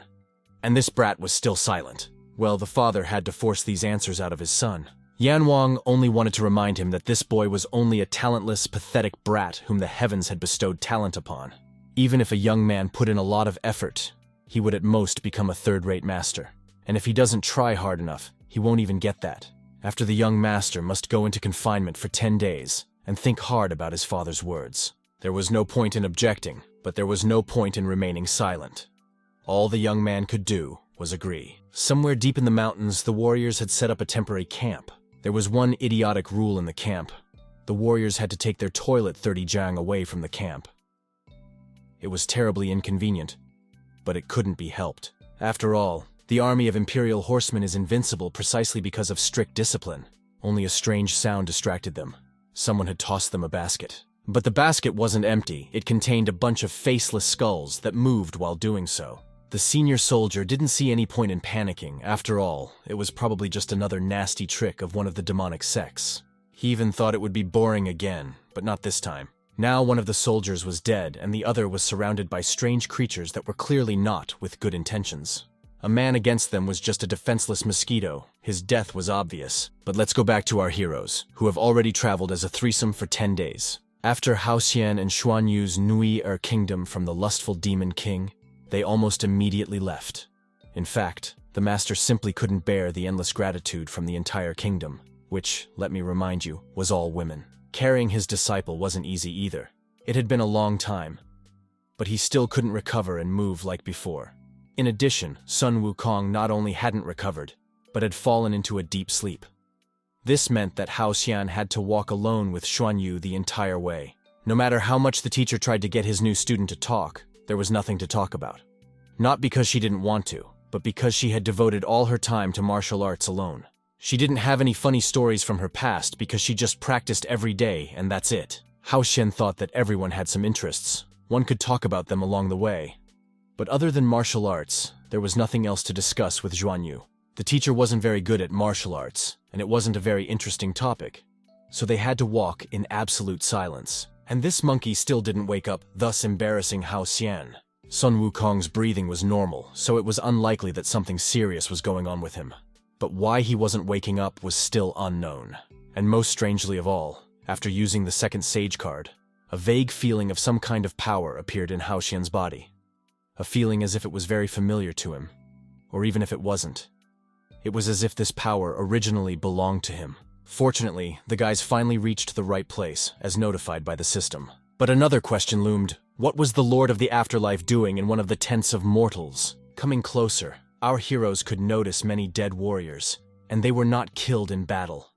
And this brat was still silent. Well, the father had to force these answers out of his son. Yan Wang only wanted to remind him that this boy was only a talentless, pathetic brat whom the heavens had bestowed talent upon. Even if a young man put in a lot of effort, he would at most become a third-rate master. And if he doesn't try hard enough, he won't even get that. After the young master must go into confinement for 10 days and think hard about his father's words. There was no point in objecting, but there was no point in remaining silent. All the young man could do was agree. Somewhere deep in the mountains, the warriors had set up a temporary camp. There was one idiotic rule in the camp. The warriors had to take their toilet 30 jang away from the camp. It was terribly inconvenient, but it couldn't be helped. After all, the army of Imperial horsemen is invincible precisely because of strict discipline. Only a strange sound distracted them. Someone had tossed them a basket. But the basket wasn't empty. It contained a bunch of faceless skulls that moved while doing so. The senior soldier didn't see any point in panicking. After all, it was probably just another nasty trick of one of the demonic sects. He even thought it would be boring again, but not this time. Now one of the soldiers was dead, and the other was surrounded by strange creatures that were clearly not with good intentions. A man against them was just a defenseless mosquito. His death was obvious. But let's go back to our heroes, who have already traveled as a threesome for 10 days. After Hao Xian and Xuan Yu's Nui kingdom from the lustful demon king, they almost immediately left. In fact, the master simply couldn't bear the endless gratitude from the entire kingdom, which, let me remind you, was all women. Carrying his disciple wasn't easy either. It had been a long time, but he still couldn't recover and move like before. In addition, Sun Wukong not only hadn't recovered, but had fallen into a deep sleep. This meant that Hao Xian had to walk alone with Xuan Yu the entire way. No matter how much the teacher tried to get his new student to talk, there was nothing to talk about. Not because she didn't want to, but because she had devoted all her time to martial arts alone. She didn't have any funny stories from her past because she just practiced every day and that's it. Hao Xian thought that everyone had some interests. One could talk about them along the way. But other than martial arts, there was nothing else to discuss with Xuan Yu. The teacher wasn't very good at martial arts, and it wasn't a very interesting topic. So they had to walk in absolute silence. And this monkey still didn't wake up, thus embarrassing Hao Xian. Sun Wukong's breathing was normal, so it was unlikely that something serious was going on with him. But why he wasn't waking up was still unknown. And most strangely of all, after using the second sage card, a vague feeling of some kind of power appeared in Hao Xian's body. A feeling as if it was very familiar to him, or even if it wasn't. It was as if this power originally belonged to him. Fortunately, the guys finally reached the right place, as notified by the system. But another question loomed. What was the Lord of the Afterlife doing in one of the tents of mortals? Coming closer, our heroes could notice many dead warriors, and they were not killed in battle.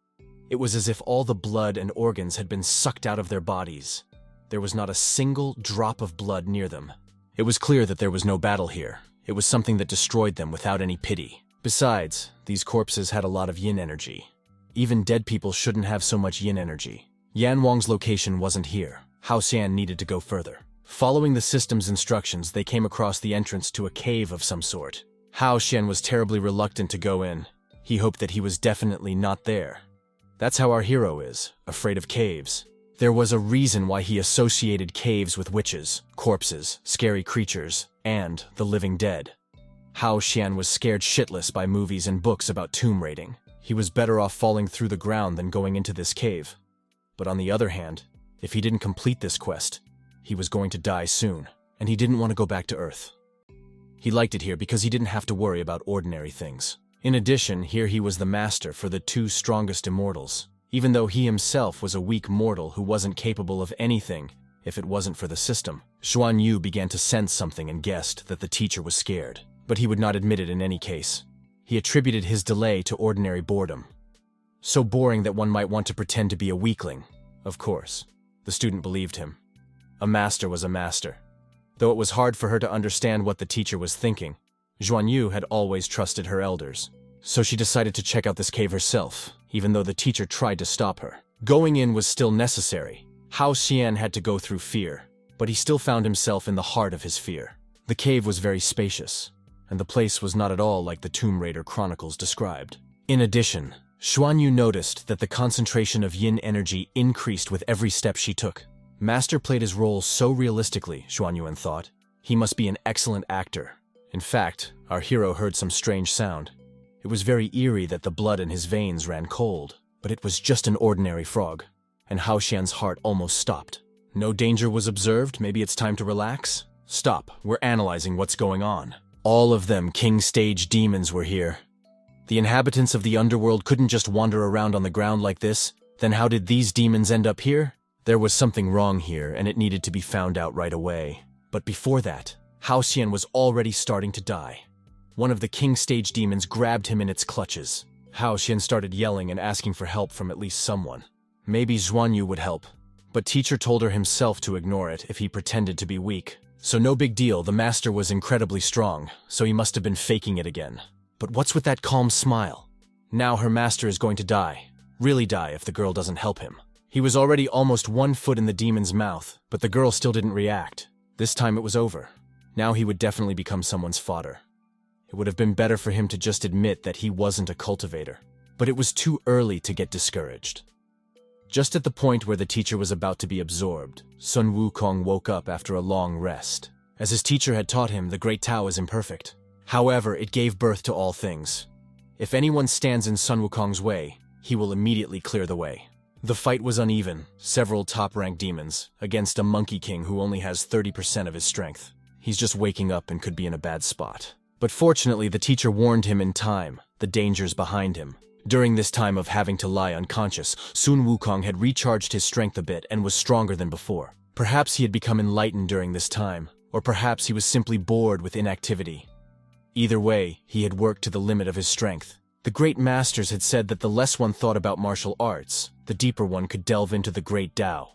It was as if all the blood and organs had been sucked out of their bodies. There was not a single drop of blood near them, It was clear that there was no battle here. It was something that destroyed them without any pity. Besides, these corpses had a lot of yin energy. Even dead people shouldn't have so much yin energy. Yan Wang's location wasn't here. Hao Xian needed to go further. Following the system's instructions, they came across the entrance to a cave of some sort. Hao Xian was terribly reluctant to go in. He hoped that he was definitely not there. That's how our hero is, afraid of caves. There was a reason why he associated caves with witches, corpses, scary creatures, and the living dead. Hao Xian was scared shitless by movies and books about tomb raiding. He was better off falling through the ground than going into this cave. But on the other hand, if he didn't complete this quest, he was going to die soon, and he didn't want to go back to Earth. He liked it here because he didn't have to worry about ordinary things. In addition, here he was the master for the two strongest immortals, even though he himself was a weak mortal who wasn't capable of anything if it wasn't for the system. Xuan Yu began to sense something and guessed that the teacher was scared, but he would not admit it in any case. He attributed his delay to ordinary boredom. So boring that one might want to pretend to be a weakling. Of course, the student believed him. A master was a master. Though it was hard for her to understand what the teacher was thinking, Xuan Yu had always trusted her elders. So she decided to check out this cave herself, even though the teacher tried to stop her. Going in was still necessary. Hao Xian had to go through fear, but he still found himself in the heart of his fear. The cave was very spacious, and the place was not at all like the Tomb Raider chronicles described. In addition, Xuan Yu noticed that the concentration of yin energy increased with every step she took. Master played his role so realistically, Xuan Yuan thought. He must be an excellent actor. In fact, our hero heard some strange sound. It was very eerie that the blood in his veins ran cold, but it was just an ordinary frog, and Hao Xian's heart almost stopped. No danger was observed, maybe it's time to relax? Stop, we're analyzing what's going on. All of them king stage demons were here. The inhabitants of the underworld couldn't just wander around on the ground like this. Then how did these demons end up here? There was something wrong here, and it needed to be found out right away. But before that, Hao Xian was already starting to die. One of the king stage demons grabbed him in its clutches. Hao Xian started yelling and asking for help from at least someone. Maybe Xuan Yu would help, but teacher told her himself to ignore it if he pretended to be weak. So no big deal, the master was incredibly strong, so he must have been faking it again. But what's with that calm smile? Now her master is going to die. Really die if the girl doesn't help him. He was already almost 1 foot in the demon's mouth, but the girl still didn't react. This time it was over. Now he would definitely become someone's fodder. It would have been better for him to just admit that he wasn't a cultivator. But it was too early to get discouraged. Just at the point where the teacher was about to be absorbed, Sun Wukong woke up after a long rest. As his teacher had taught him, the Great Tao is imperfect. However, it gave birth to all things. If anyone stands in Sun Wukong's way, he will immediately clear the way. The fight was uneven, several top-ranked demons, against a Monkey King who only has 30% of his strength. He's just waking up and could be in a bad spot. But fortunately, the teacher warned him in time, the dangers behind him. During this time of having to lie unconscious, Sun Wukong had recharged his strength a bit and was stronger than before. Perhaps he had become enlightened during this time, or perhaps he was simply bored with inactivity. Either way, he had worked to the limit of his strength. The great masters had said that the less one thought about martial arts, the deeper one could delve into the great Tao.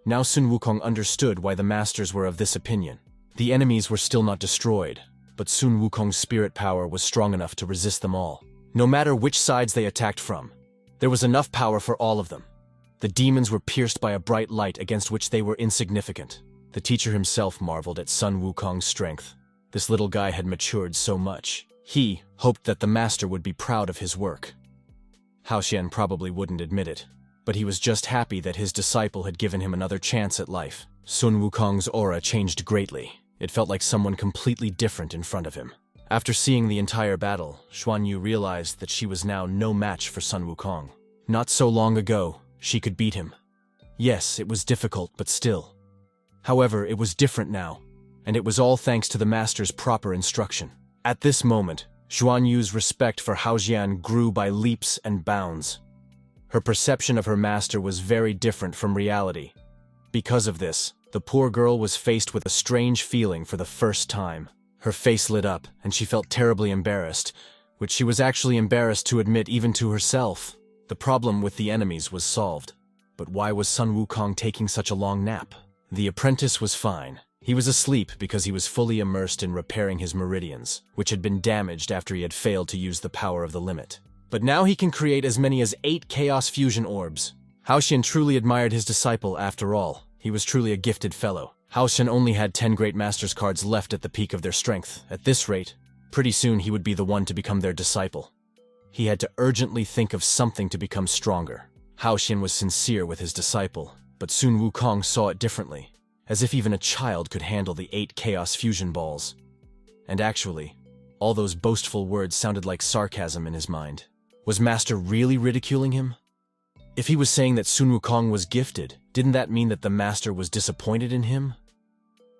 Now Sun Wukong understood why the masters were of this opinion. The enemies were still not destroyed, but Sun Wukong's spirit power was strong enough to resist them all. No matter which sides they attacked from, there was enough power for all of them. The demons were pierced by a bright light against which they were insignificant. The teacher himself marveled at Sun Wukong's strength. This little guy had matured so much. He hoped that the master would be proud of his work. Hao Xian probably wouldn't admit it, but he was just happy that his disciple had given him another chance at life. Sun Wukong's aura changed greatly. It felt like someone completely different in front of him. After seeing the entire battle, Xuan Yu realized that she was now no match for Sun Wukong. Not so long ago, she could beat him. Yes, it was difficult, but still. However, it was different now, and it was all thanks to the master's proper instruction. At this moment, Xuan Yu's respect for Hao Xian grew by leaps and bounds. Her perception of her master was very different from reality. Because of this, the poor girl was faced with a strange feeling for the first time. Her face lit up, and she felt terribly embarrassed, which she was actually embarrassed to admit even to herself. The problem with the enemies was solved. But why was Sun Wukong taking such a long nap? The apprentice was fine. He was asleep because he was fully immersed in repairing his meridians, which had been damaged after he had failed to use the power of the limit. But now he can create as many as 8 Chaos Fusion Orbs. Hao Xian truly admired his disciple after all. He was truly a gifted fellow. Hao Xian only had 10 Great Masters cards left at the peak of their strength. At this rate, pretty soon he would be the one to become their disciple. He had to urgently think of something to become stronger. Hao Xian was sincere with his disciple, but Sun Wukong saw it differently, as if even a child could handle the 8 Chaos Fusion Balls. And actually, all those boastful words sounded like sarcasm in his mind. Was Master really ridiculing him? If he was saying that Sun Wukong was gifted, didn't that mean that the Master was disappointed in him?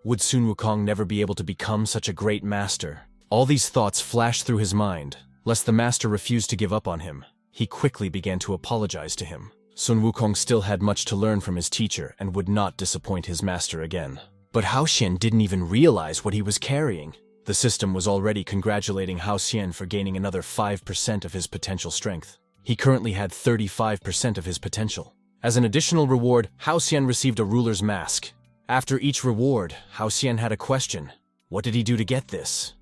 Would Sun Wukong never be able to become such a great master? All these thoughts flashed through his mind. Lest the Master refused to give up on him, he quickly began to apologize to him. Sun Wukong still had much to learn from his teacher and would not disappoint his master again. But Hao Xian didn't even realize what he was carrying. The system was already congratulating Hao Xian for gaining another 5% of his potential strength. He currently had 35% of his potential. As an additional reward, Hao Xian received a ruler's mask. After each reward, Hao Xian had a question. What did he do to get this?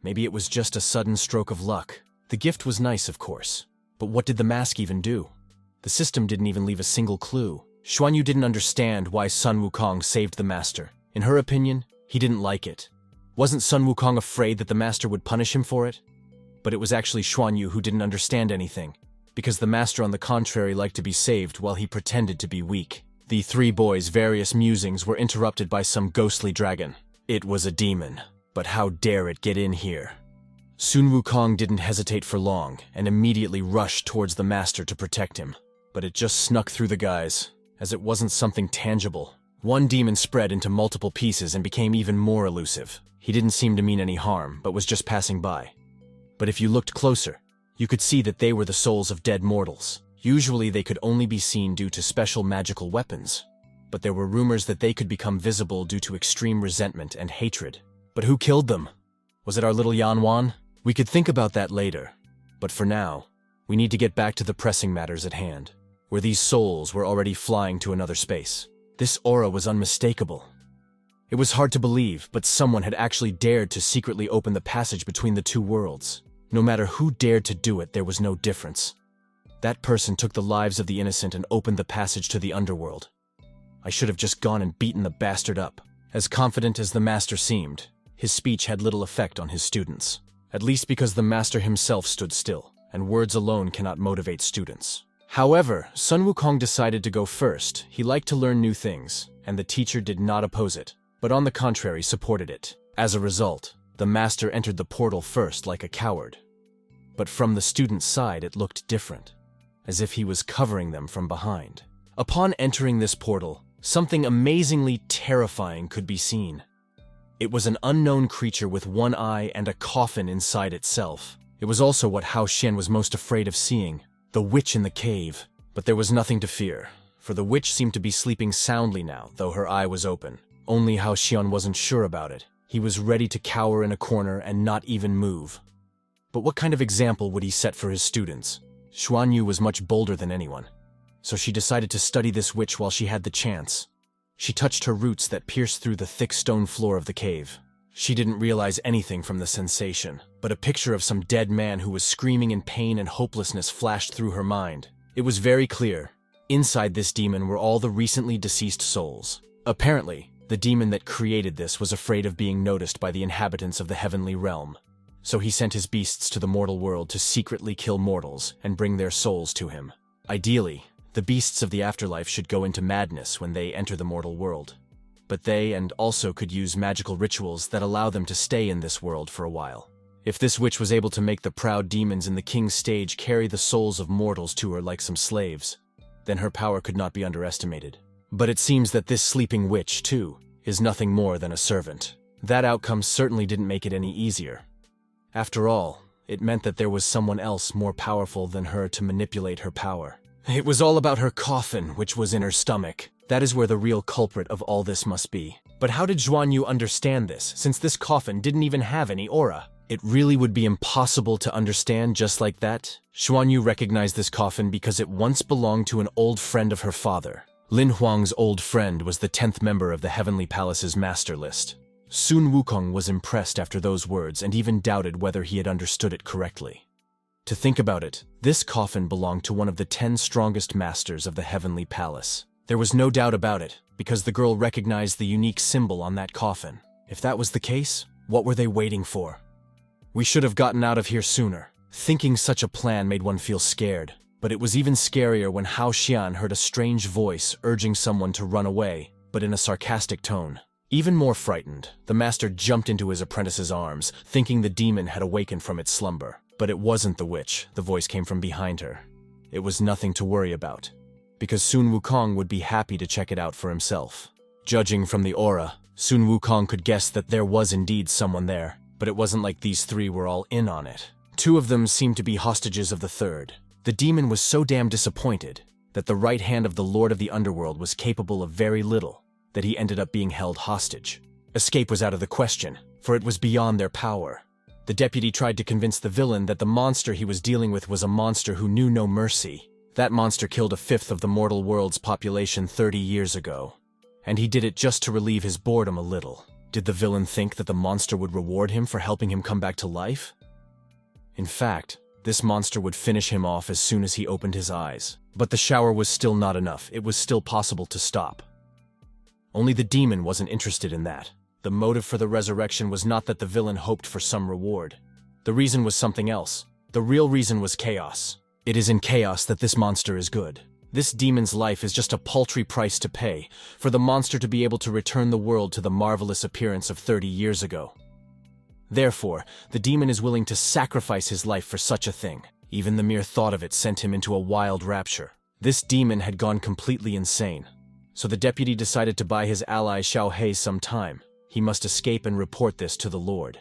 Maybe it was just a sudden stroke of luck. The gift was nice, of course. But what did the mask even do? The system didn't even leave a single clue. Xuanyu didn't understand why Sun Wukong saved the master. In her opinion, he didn't like it. Wasn't Sun Wukong afraid that the master would punish him for it? But it was actually Xuanyu who didn't understand anything, because the master on the contrary liked to be saved while he pretended to be weak. The 3 boys' various musings were interrupted by some ghostly dragon. It was a demon. But how dare it get in here? Sun Wukong didn't hesitate for long and immediately rushed towards the master to protect him. But it just snuck through the guys, as it wasn't something tangible. One demon spread into multiple pieces and became even more elusive. He didn't seem to mean any harm, but was just passing by. But if you looked closer, you could see that they were the souls of dead mortals. Usually they could only be seen due to special magical weapons. But there were rumors that they could become visible due to extreme resentment and hatred. But who killed them? Was it our little Yanwan? We could think about that later. But for now, we need to get back to the pressing matters at hand, where these souls were already flying to another space. This aura was unmistakable. It was hard to believe, but someone had actually dared to secretly open the passage between the 2 worlds. No matter who dared to do it, there was no difference. That person took the lives of the innocent and opened the passage to the underworld. I should have just gone and beaten the bastard up. As confident as the master seemed, his speech had little effect on his students. At least because the master himself stood still, and words alone cannot motivate students. However, Sun Wukong decided to go first. He liked to learn new things, and the teacher did not oppose it, but on the contrary supported it. As a result, the master entered the portal first like a coward. But from the student's side it looked different, as if he was covering them from behind. Upon entering this portal, something amazingly terrifying could be seen. It was an unknown creature with 1 eye and a coffin inside itself. It was also what Hao Xian was most afraid of seeing, the witch in the cave. But there was nothing to fear, for the witch seemed to be sleeping soundly now, though her eye was open. Only Hao Xian wasn't sure about it. He was ready to cower in a corner and not even move. But what kind of example would he set for his students? Xuanyu was much bolder than anyone, so she decided to study this witch while she had the chance. She touched her roots that pierced through the thick stone floor of the cave. She didn't realize anything from the sensation, but a picture of some dead man who was screaming in pain and hopelessness flashed through her mind. It was very clear. Inside this demon were all the recently deceased souls. Apparently, the demon that created this was afraid of being noticed by the inhabitants of the heavenly realm. So he sent his beasts to the mortal world to secretly kill mortals and bring their souls to him. Ideally, the beasts of the afterlife should go into madness when they enter the mortal world. But they and also could use magical rituals that allow them to stay in this world for a while. If this witch was able to make the proud demons in the king's stage carry the souls of mortals to her like some slaves, then her power could not be underestimated. But it seems that this sleeping witch, too, is nothing more than a servant. That outcome certainly didn't make it any easier. After all, it meant that there was someone else more powerful than her to manipulate her power. It was all about her coffin, which was in her stomach. That is where the real culprit of all this must be. But how did Xuanyu understand this, since this coffin didn't even have any aura? It really would be impossible to understand just like that. Xuanyu recognized this coffin because it once belonged to an old friend of her father. Lin Huang's old friend was the 10th member of the Heavenly Palace's master list. Sun Wukong was impressed after those words and even doubted whether he had understood it correctly. To think about it, this coffin belonged to one of the 10 strongest masters of the Heavenly Palace. There was no doubt about it, because the girl recognized the unique symbol on that coffin. If that was the case, what were they waiting for? We should have gotten out of here sooner. Thinking such a plan made one feel scared, but it was even scarier when Hao Xian heard a strange voice urging someone to run away, but in a sarcastic tone. Even more frightened, the master jumped into his apprentice's arms, thinking the demon had awakened from its slumber. But it wasn't the witch. The voice came from behind her. It was nothing to worry about, because Sun Wukong would be happy to check it out for himself. Judging from the aura, Sun Wukong could guess that there was indeed someone there, but it wasn't like these three were all in on it. 2 of them seemed to be hostages of the third. The demon was so damn disappointed that the right hand of the Lord of the Underworld was capable of very little, that he ended up being held hostage. Escape was out of the question, for it was beyond their power. The deputy tried to convince the villain that the monster he was dealing with was a monster who knew no mercy. That monster killed 1/5 of the mortal world's population 30 years ago. And he did it just to relieve his boredom a little. Did the villain think that the monster would reward him for helping him come back to life? In fact, this monster would finish him off as soon as he opened his eyes. But the shower was still not enough. It was still possible to stop. Only the demon wasn't interested in that. The motive for the resurrection was not that the villain hoped for some reward. The reason was something else. The real reason was chaos. It is in chaos that this monster is good. This demon's life is just a paltry price to pay for the monster to be able to return the world to the marvelous appearance of 30 years ago. Therefore, the demon is willing to sacrifice his life for such a thing. Even the mere thought of it sent him into a wild rapture. This demon had gone completely insane. So the deputy decided to buy his ally Xiao He some time. He must escape and report this to the Lord.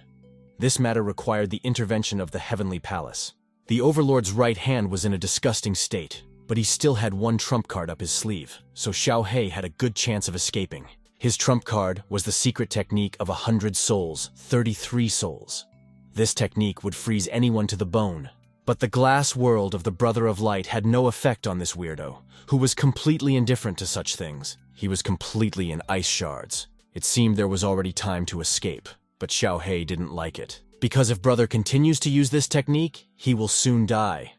This matter required the intervention of the Heavenly Palace. The Overlord's right hand was in a disgusting state, but he still had one trump card up his sleeve, so Xiao He had a good chance of escaping. His trump card was the secret technique of 100 souls, 33 souls. This technique would freeze anyone to the bone. But the glass world of the Brother of Light had no effect on this weirdo, who was completely indifferent to such things. He was completely in ice shards. It seemed there was already time to escape, but Xiao He didn't like it. Because if brother continues to use this technique, he will soon die.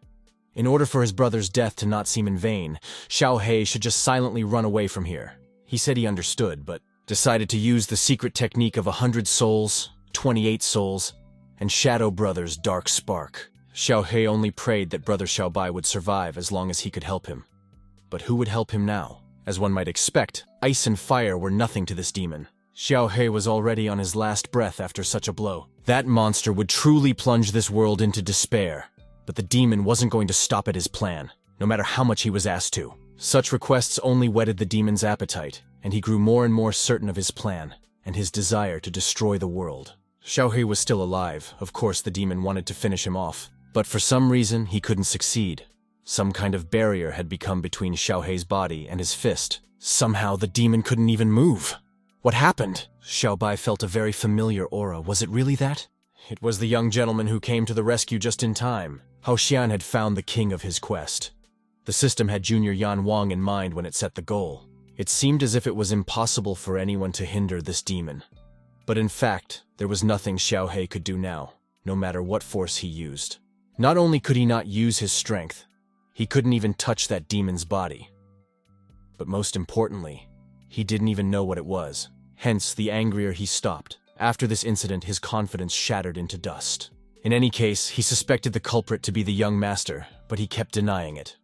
In order for his brother's death to not seem in vain, Xiao He should just silently run away from here. He said he understood, but decided to use the secret technique of 100 souls, 28 souls, and Shadow Brother's dark spark. Xiao He only prayed that Brother Xiaobai would survive as long as he could help him. But who would help him now? As one might expect, ice and fire were nothing to this demon. Xiao He was already on his last breath after such a blow. That monster would truly plunge this world into despair. But the demon wasn't going to stop at his plan, no matter how much he was asked to. Such requests only whetted the demon's appetite, and he grew more and more certain of his plan, and his desire to destroy the world. Xiao He was still alive. Of course the demon wanted to finish him off. But for some reason, he couldn't succeed. Some kind of barrier had become between Xiao He's body and his fist. Somehow the demon couldn't even move. What happened? Xiaobai felt a very familiar aura. Was it really that? It was the young gentleman who came to the rescue just in time. Hao Xian had found the king of his quest. The system had Junior Yan Wang in mind when it set the goal. It seemed as if it was impossible for anyone to hinder this demon. But in fact, there was nothing Xiao He could do now, no matter what force he used. Not only could he not use his strength, he couldn't even touch that demon's body. But most importantly, he didn't even know what it was. Hence, the angrier he stopped. After this incident, his confidence shattered into dust. In any case, he suspected the culprit to be the young master, but he kept denying it.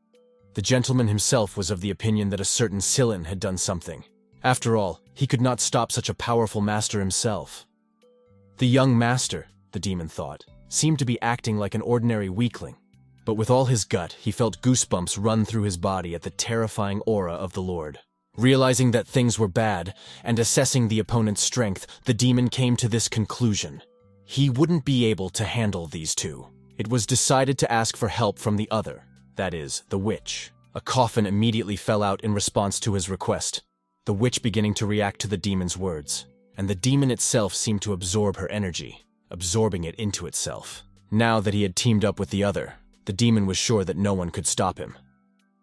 The gentleman himself was of the opinion that a certain Silin had done something. After all, he could not stop such a powerful master himself. The young master, the demon thought, seemed to be acting like an ordinary weakling. But with all his gut, he felt goosebumps run through his body at the terrifying aura of the Lord. Realizing that things were bad, and assessing the opponent's strength, the demon came to this conclusion. He wouldn't be able to handle these two. It was decided to ask for help from the other, that is, the witch. A coffin immediately fell out in response to his request, the witch beginning to react to the demon's words. And the demon itself seemed to absorb her energy, absorbing it into itself. Now that he had teamed up with the other, the demon was sure that no one could stop him.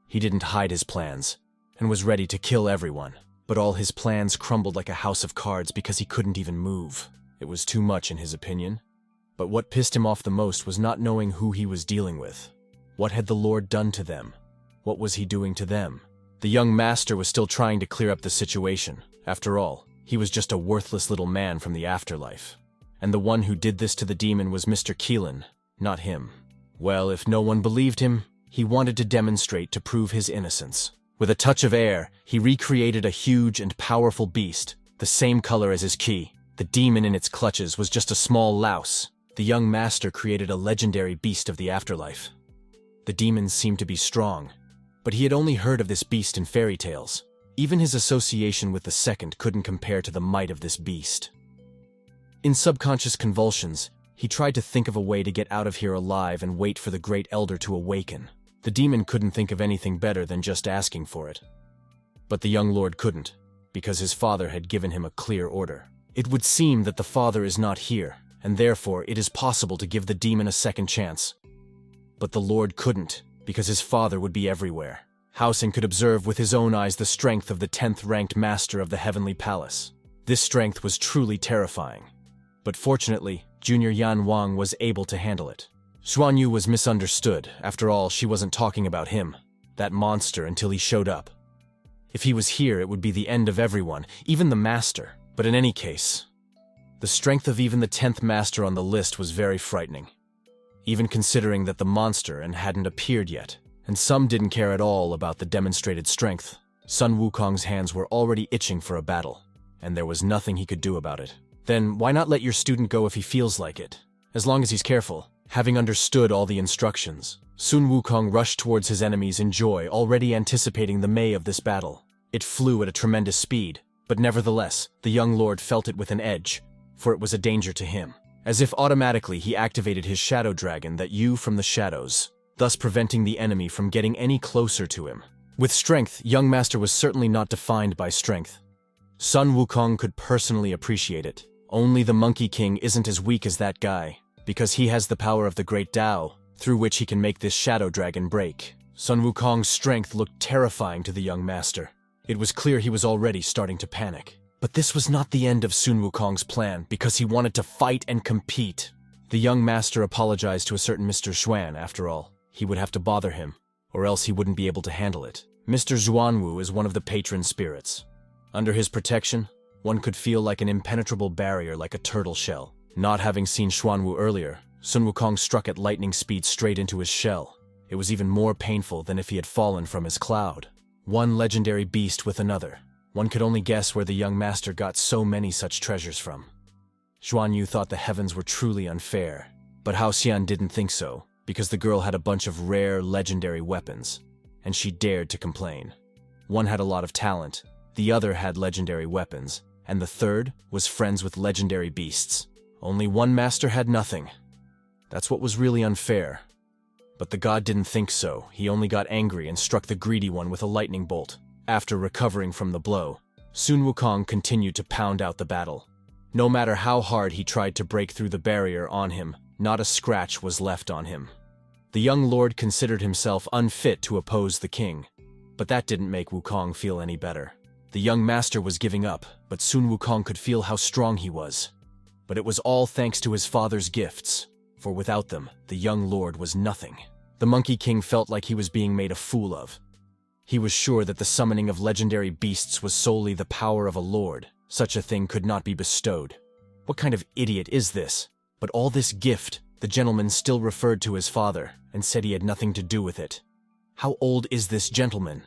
He didn't hide his plans. and was ready to kill everyone. But all his plans crumbled like a house of cards because he couldn't even move. It was too much in his opinion. But what pissed him off the most was not knowing who he was dealing with. What had the Lord done to them? What was he doing to them? The young master was still trying to clear up the situation. After all, he was just a worthless little man from the afterlife. And the one who did this to the demon was Mr. Keelan, not him. Well, if no one believed him, he wanted to demonstrate to prove his innocence. With a touch of air, he recreated a huge and powerful beast, the same color as his key. The demon in its clutches was just a small louse. The young master created a legendary beast of the afterlife. The demons seemed to be strong, but he had only heard of this beast in fairy tales. Even his association with the second couldn't compare to the might of this beast. In subconscious convulsions, he tried to think of a way to get out of here alive and wait for the great elder to awaken. The demon couldn't think of anything better than just asking for it. But the young lord couldn't, because his father had given him a clear order. It would seem that the father is not here, and therefore it is possible to give the demon a second chance. But the lord couldn't, because his father would be everywhere. Hao Xian could observe with his own eyes the strength of the 10th-ranked master of the Heavenly Palace. This strength was truly terrifying. But fortunately, Junior Yan Wang was able to handle it. Xuan Yu was misunderstood. After all, she wasn't talking about him, that monster, until he showed up. If he was here, it would be the end of everyone, even the master. But in any case, the strength of even the 10th master on the list was very frightening. Even considering that the monster hadn't appeared yet, and some didn't care at all about the demonstrated strength. Sun Wukong's hands were already itching for a battle, and there was nothing he could do about it. Then why not let your student go if he feels like it? As long as he's careful. Having understood all the instructions, Sun Wukong rushed towards his enemies in joy, already anticipating the may of this battle. It flew at a tremendous speed, but nevertheless, the young lord felt it with an edge, for it was a danger to him. As if automatically he activated his shadow dragon that Yu from the shadows, thus preventing the enemy from getting any closer to him. With strength, young master was certainly not defined by strength. Sun Wukong could personally appreciate it. Only the Monkey King isn't as weak as that guy, because he has the power of the Great Tao, through which he can make this shadow dragon break. Sun Wukong's strength looked terrifying to the young master. It was clear he was already starting to panic. But this was not the end of Sun Wukong's plan, because he wanted to fight and compete. The young master apologized to a certain Mr. Xuan, after all. He would have to bother him, or else he wouldn't be able to handle it. Mr. Xuanwu is one of the patron spirits. Under his protection, one could feel like an impenetrable barrier, like a turtle shell. Not having seen Xuanwu earlier, Sun Wukong struck at lightning speed straight into his shell. It was even more painful than if he had fallen from his cloud. One legendary beast with another. One could only guess where the young master got so many such treasures from. Xuan Yu thought the heavens were truly unfair, but Hao Xian didn't think so, because the girl had a bunch of rare, legendary weapons, and she dared to complain. One had a lot of talent, the other had legendary weapons, and the third was friends with legendary beasts. Only one master had nothing. That's what was really unfair. But the god didn't think so. He only got angry and struck the greedy one with a lightning bolt. After recovering from the blow, Sun Wukong continued to pound out the battle. No matter how hard he tried to break through the barrier on him, not a scratch was left on him. The young lord considered himself unfit to oppose the king, but that didn't make Wukong feel any better. The young master was giving up, but Sun Wukong could feel how strong he was. But it was all thanks to his father's gifts, for without them, the young lord was nothing. The Monkey King felt like he was being made a fool of. He was sure that the summoning of legendary beasts was solely the power of a lord. Such a thing could not be bestowed. What kind of idiot is this? But all this gift, the gentleman still referred to his father, and said he had nothing to do with it. How old is this gentleman?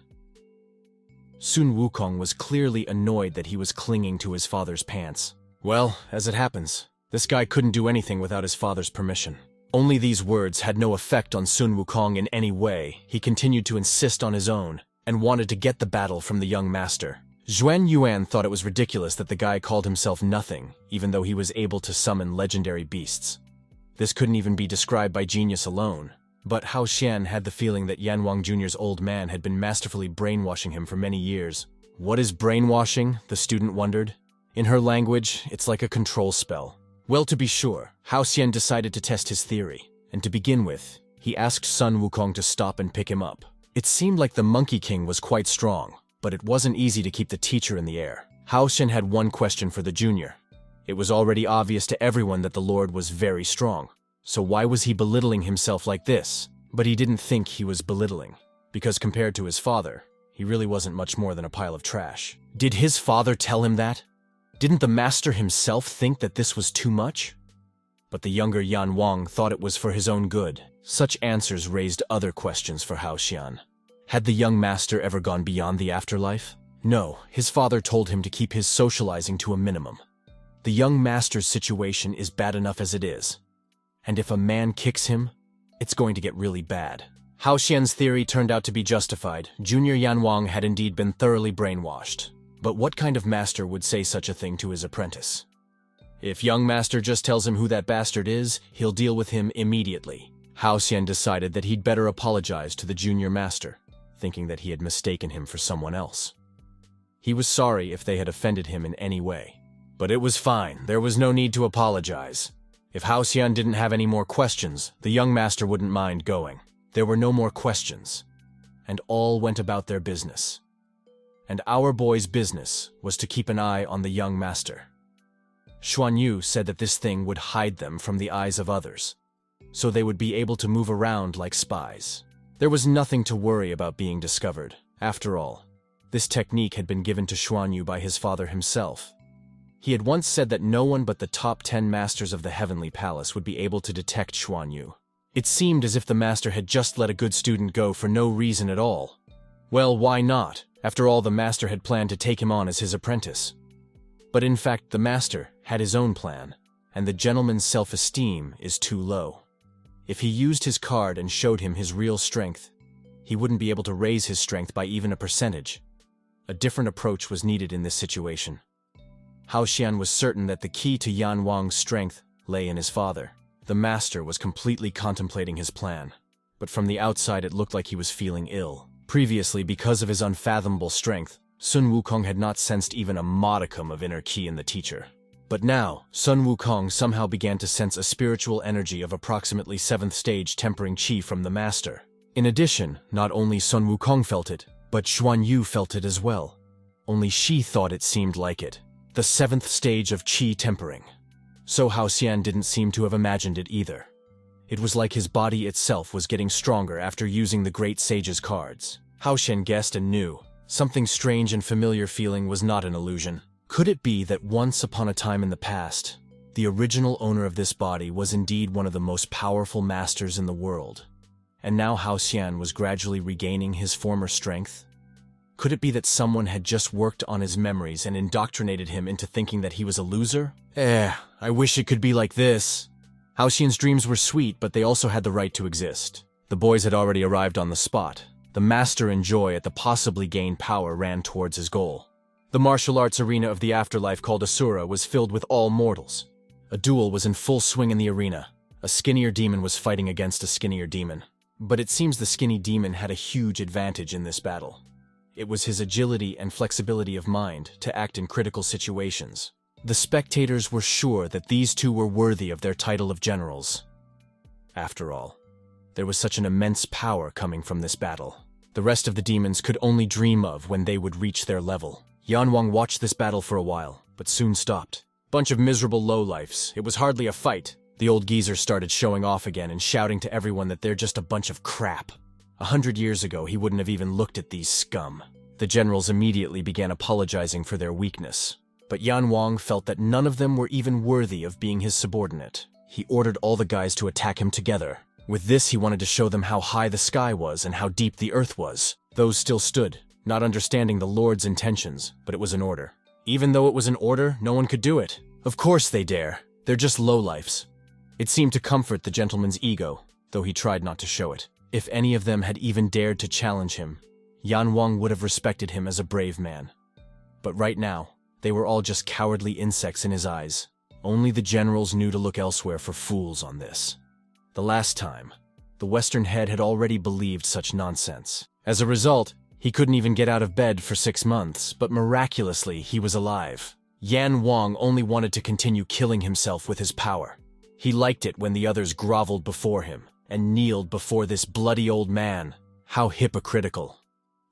Sun Wukong was clearly annoyed that he was clinging to his father's pants. Well, as it happens, this guy couldn't do anything without his father's permission. Only these words had no effect on Sun Wukong in any way. He continued to insist on his own, and wanted to get the battle from the young master. Zhuan Yuan thought it was ridiculous that the guy called himself nothing, even though he was able to summon legendary beasts. This couldn't even be described by genius alone. But Hao Xian had the feeling that Yan Wang Jr.'s old man had been masterfully brainwashing him for many years. What is brainwashing? The student wondered. In her language, it's like a control spell. Well, to be sure, Hao Xian decided to test his theory, and to begin with, he asked Sun Wukong to stop and pick him up. It seemed like the Monkey King was quite strong, But it wasn't easy to keep the teacher in the air. Hao Xian had one question for the junior. It was already obvious to everyone that the Lord was very strong. So why was he belittling himself like this? But he didn't think he was belittling, because compared to his father, he really wasn't much more than a pile of trash. Did his father tell him that? Didn't the master himself think that this was too much? But the younger Yan Wang thought it was for his own good. Such answers raised other questions for Hao Xian. Had the young master ever gone beyond the afterlife? No, his father told him to keep his socializing to a minimum. The young master's situation is bad enough as it is. And if a man kicks him, it's going to get really bad. Hao Xian's theory turned out to be justified. Junior Yan Wang had indeed been thoroughly brainwashed. But what kind of master would say such a thing to his apprentice? If young master just tells him who that bastard is, he'll deal with him immediately. Hao Xian decided that he'd better apologize to the junior master, thinking that he had mistaken him for someone else. He was sorry if they had offended him in any way. But it was fine, there was no need to apologize. If Hao Xian didn't have any more questions, the young master wouldn't mind going. There were no more questions, and all went about their business. And our boy's business was to keep an eye on the young master. Xuan Yu said that this thing would hide them from the eyes of others, so they would be able to move around like spies. There was nothing to worry about being discovered. After all, this technique had been given to Xuan Yu by his father himself. He had once said that no one but the top 10 masters of the Heavenly Palace would be able to detect Xuan Yu. It seemed as if the master had just let a good student go for no reason at all. Well, why not? After all, the master had planned to take him on as his apprentice. But in fact, the master had his own plan, and the gentleman's self-esteem is too low. If he used his card and showed him his real strength, he wouldn't be able to raise his strength by even a percentage. A different approach was needed in this situation. Hao Xian was certain that the key to Yan Wang's strength lay in his father. The master was completely contemplating his plan, but from the outside it looked like he was feeling ill. Previously, because of his unfathomable strength, Sun Wukong had not sensed even a modicum of inner qi in the teacher. But now, Sun Wukong somehow began to sense a spiritual energy of approximately 7th stage tempering qi from the master. In addition, not only Sun Wukong felt it, but Xuan Yu felt it as well. Only she thought it seemed like it. The 7th stage of qi tempering. So Hao Xian didn't seem to have imagined it either. It was like his body itself was getting stronger after using the Great Sage's cards. Hao Xian guessed and knew. Something strange and familiar feeling was not an illusion. Could it be that once upon a time in the past, the original owner of this body was indeed one of the most powerful masters in the world, and now Hao Xian was gradually regaining his former strength? Could it be that someone had just worked on his memories and indoctrinated him into thinking that he was a loser? I wish it could be like this. Hao Xian's dreams were sweet, but they also had the right to exist. The boys had already arrived on the spot. The master in joy at the possibly gained power ran towards his goal. The martial arts arena of the afterlife called Asura was filled with all mortals. A duel was in full swing in the arena. A skinnier demon was fighting against a skinnier demon. But it seems the skinny demon had a huge advantage in this battle. It was his agility and flexibility of mind to act in critical situations. The spectators were sure that these two were worthy of their title of generals. After all, there was such an immense power coming from this battle. The rest of the demons could only dream of when they would reach their level. Yan Wang watched this battle for a while, but soon stopped. Bunch of miserable lowlifes. It was hardly a fight. The old geezer started showing off again and shouting to everyone that they're just a bunch of crap. 100 years ago, he wouldn't have even looked at these scum. The generals immediately began apologizing for their weakness. But Yan Wang felt that none of them were even worthy of being his subordinate. He ordered all the guys to attack him together. With this, he wanted to show them how high the sky was and how deep the earth was. Those still stood, not understanding the Lord's intentions, but it was an order. Even though it was an order, no one could do it. Of course they dare. They're just lowlifes. It seemed to comfort the gentleman's ego, though he tried not to show it. If any of them had even dared to challenge him, Yan Wang would have respected him as a brave man. But right now, they were all just cowardly insects in his eyes. Only the generals knew to look elsewhere for fools on this. The last time, the Western head had already believed such nonsense. As a result, he couldn't even get out of bed for 6 months, but miraculously he was alive. Yan Wang only wanted to continue killing himself with his power. He liked it when the others groveled before him and kneeled before this bloody old man. How hypocritical.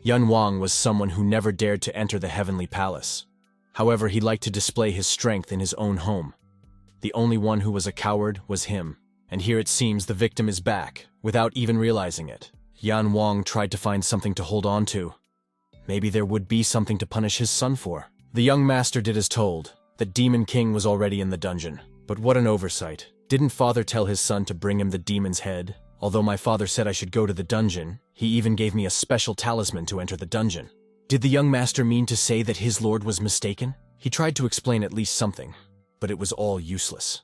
Yan Wang was someone who never dared to enter the heavenly palace. However, he liked to display his strength in his own home. The only one who was a coward was him, and here it seems the victim is back, without even realizing it. Yan Wang tried to find something to hold on to. Maybe there would be something to punish his son for. The young master did as told. The Demon King was already in the dungeon. But what an oversight. Didn't father tell his son to bring him the demon's head? Although my father said I should go to the dungeon, he even gave me a special talisman to enter the dungeon. Did the young master mean to say that his lord was mistaken? He tried to explain at least something, but it was all useless.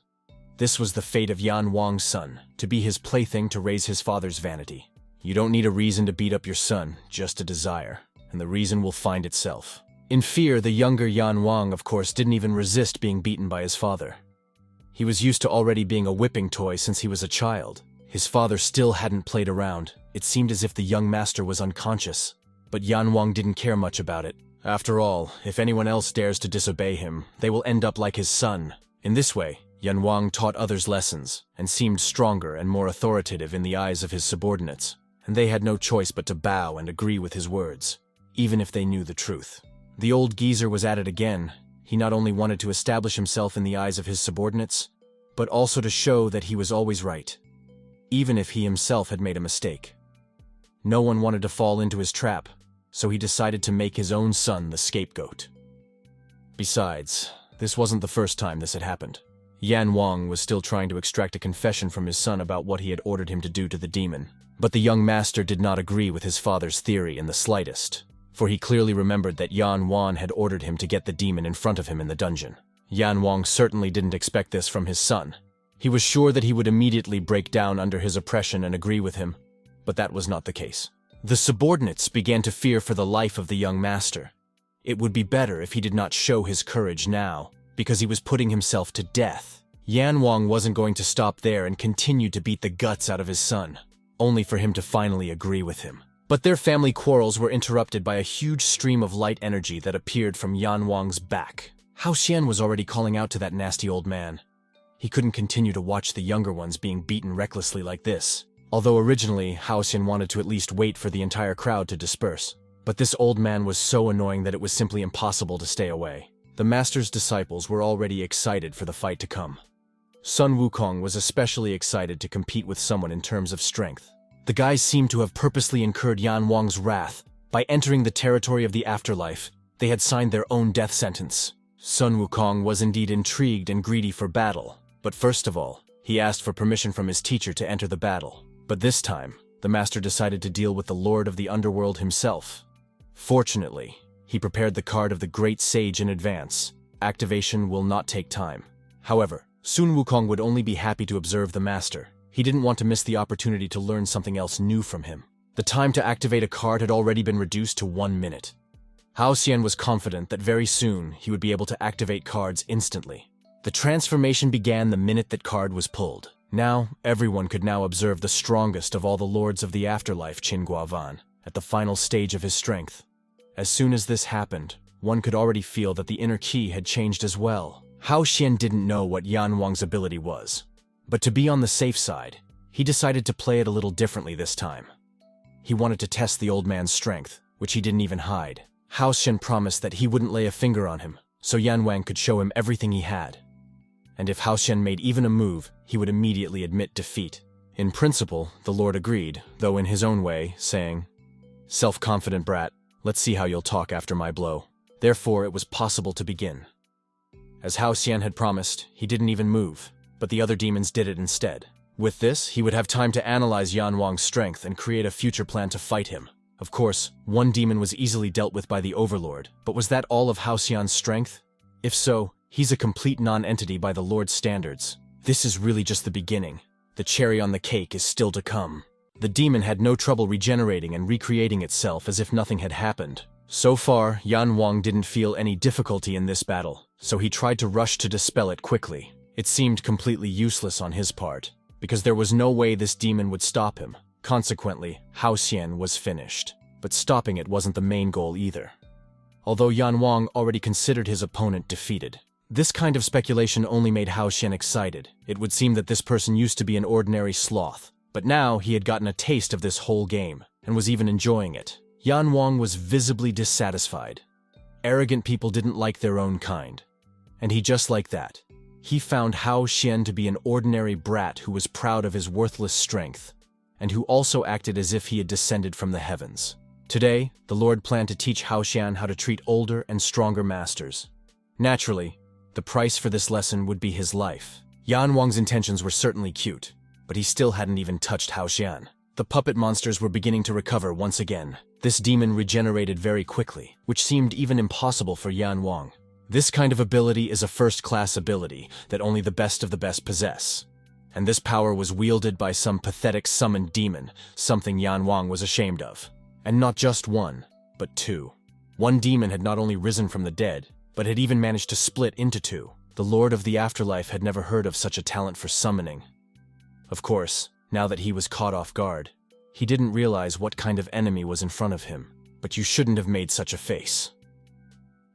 This was the fate of Yan Wang's son, to be his plaything to raise his father's vanity. You don't need a reason to beat up your son, just a desire, and the reason will find itself. In fear, the younger Yan Wang, of course, didn't even resist being beaten by his father. He was used to already being a whipping toy since he was a child. His father still hadn't played around. It seemed as if the young master was unconscious. But Yan Wang didn't care much about it. After all, if anyone else dares to disobey him, they will end up like his son. In this way, Yan Wang taught others lessons, and seemed stronger and more authoritative in the eyes of his subordinates, and they had no choice but to bow and agree with his words, even if they knew the truth. The old geezer was at it again. He not only wanted to establish himself in the eyes of his subordinates, but also to show that he was always right, even if he himself had made a mistake. No one wanted to fall into his trap, so he decided to make his own son the scapegoat. Besides, this wasn't the first time this had happened. Yan Wang was still trying to extract a confession from his son about what he had ordered him to do to the demon, but the young master did not agree with his father's theory in the slightest, for he clearly remembered that Yan Wang had ordered him to get the demon in front of him in the dungeon. Yan Wang certainly didn't expect this from his son. He was sure that he would immediately break down under his oppression and agree with him, but that was not the case. The subordinates began to fear for the life of the young master. It would be better if he did not show his courage now, because he was putting himself to death. Yan Wang wasn't going to stop there and continue to beat the guts out of his son, only for him to finally agree with him. But their family quarrels were interrupted by a huge stream of light energy that appeared from Yan Wang's back. Hao Xian was already calling out to that nasty old man. He couldn't continue to watch the younger ones being beaten recklessly like this. Although originally, Hao Xian wanted to at least wait for the entire crowd to disperse. But this old man was so annoying that it was simply impossible to stay away. The master's disciples were already excited for the fight to come. Sun Wukong was especially excited to compete with someone in terms of strength. The guys seemed to have purposely incurred Yan Wang's wrath. By entering the territory of the afterlife, they had signed their own death sentence. Sun Wukong was indeed intrigued and greedy for battle, but first of all, he asked for permission from his teacher to enter the battle. But this time, the master decided to deal with the Lord of the Underworld himself. Fortunately, he prepared the card of the Great Sage in advance. Activation will not take time. However, Sun Wukong would only be happy to observe the master. He didn't want to miss the opportunity to learn something else new from him. The time to activate a card had already been reduced to 1 minute. Hao Xian was confident that very soon he would be able to activate cards instantly. The transformation began the minute that card was pulled. Now, everyone could now observe the strongest of all the lords of the afterlife, Qin Guavan, at the final stage of his strength. As soon as this happened, one could already feel that the inner key had changed as well. Hao Xian didn't know what Yan Wang's ability was, but to be on the safe side, he decided to play it a little differently this time. He wanted to test the old man's strength, which he didn't even hide. Hao Xian promised that he wouldn't lay a finger on him, so Yan Wang could show him everything he had. And if Hao Xian made even a move, he would immediately admit defeat. In principle, the Lord agreed, though in his own way, saying, "Self-confident brat, let's see how you'll talk after my blow." Therefore, it was possible to begin. As Hao Xian had promised, he didn't even move, but the other demons did it instead. With this, he would have time to analyze Yan Wang's strength and create a future plan to fight him. Of course, one demon was easily dealt with by the Overlord, but was that all of Hao Xian's strength? If so, he's a complete non-entity by the Lord's standards. This is really just the beginning. The cherry on the cake is still to come. The demon had no trouble regenerating and recreating itself as if nothing had happened. So far, Yan Wang didn't feel any difficulty in this battle, so he tried to rush to dispel it quickly. It seemed completely useless on his part, because there was no way this demon would stop him. Consequently, Hao Xian was finished. But stopping it wasn't the main goal either. Although Yan Wang already considered his opponent defeated. This kind of speculation only made Hao Xian excited. It would seem that this person used to be an ordinary sloth, but now he had gotten a taste of this whole game, and was even enjoying it. Yan Wang was visibly dissatisfied. Arrogant people didn't like their own kind. And just like that, he found Hao Xian to be an ordinary brat who was proud of his worthless strength, and who also acted as if he had descended from the heavens. Today, the Lord planned to teach Hao Xian how to treat older and stronger masters. Naturally, the price for this lesson would be his life. Yan Wang's intentions were certainly cute, but he still hadn't even touched Hao Xian. The puppet monsters were beginning to recover once again. This demon regenerated very quickly, which seemed even impossible for Yan Wang. This kind of ability is a first-class ability that only the best of the best possess. And this power was wielded by some pathetic summoned demon, something Yan Wang was ashamed of. And not just one, but two. One demon had not only risen from the dead, but had even managed to split into two. The Lord of the Afterlife had never heard of such a talent for summoning. Of course, now that he was caught off guard, he didn't realize what kind of enemy was in front of him. But you shouldn't have made such a face.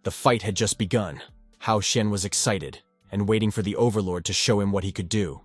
The fight had just begun. Hao Xian was excited, and waiting for the Overlord to show him what he could do.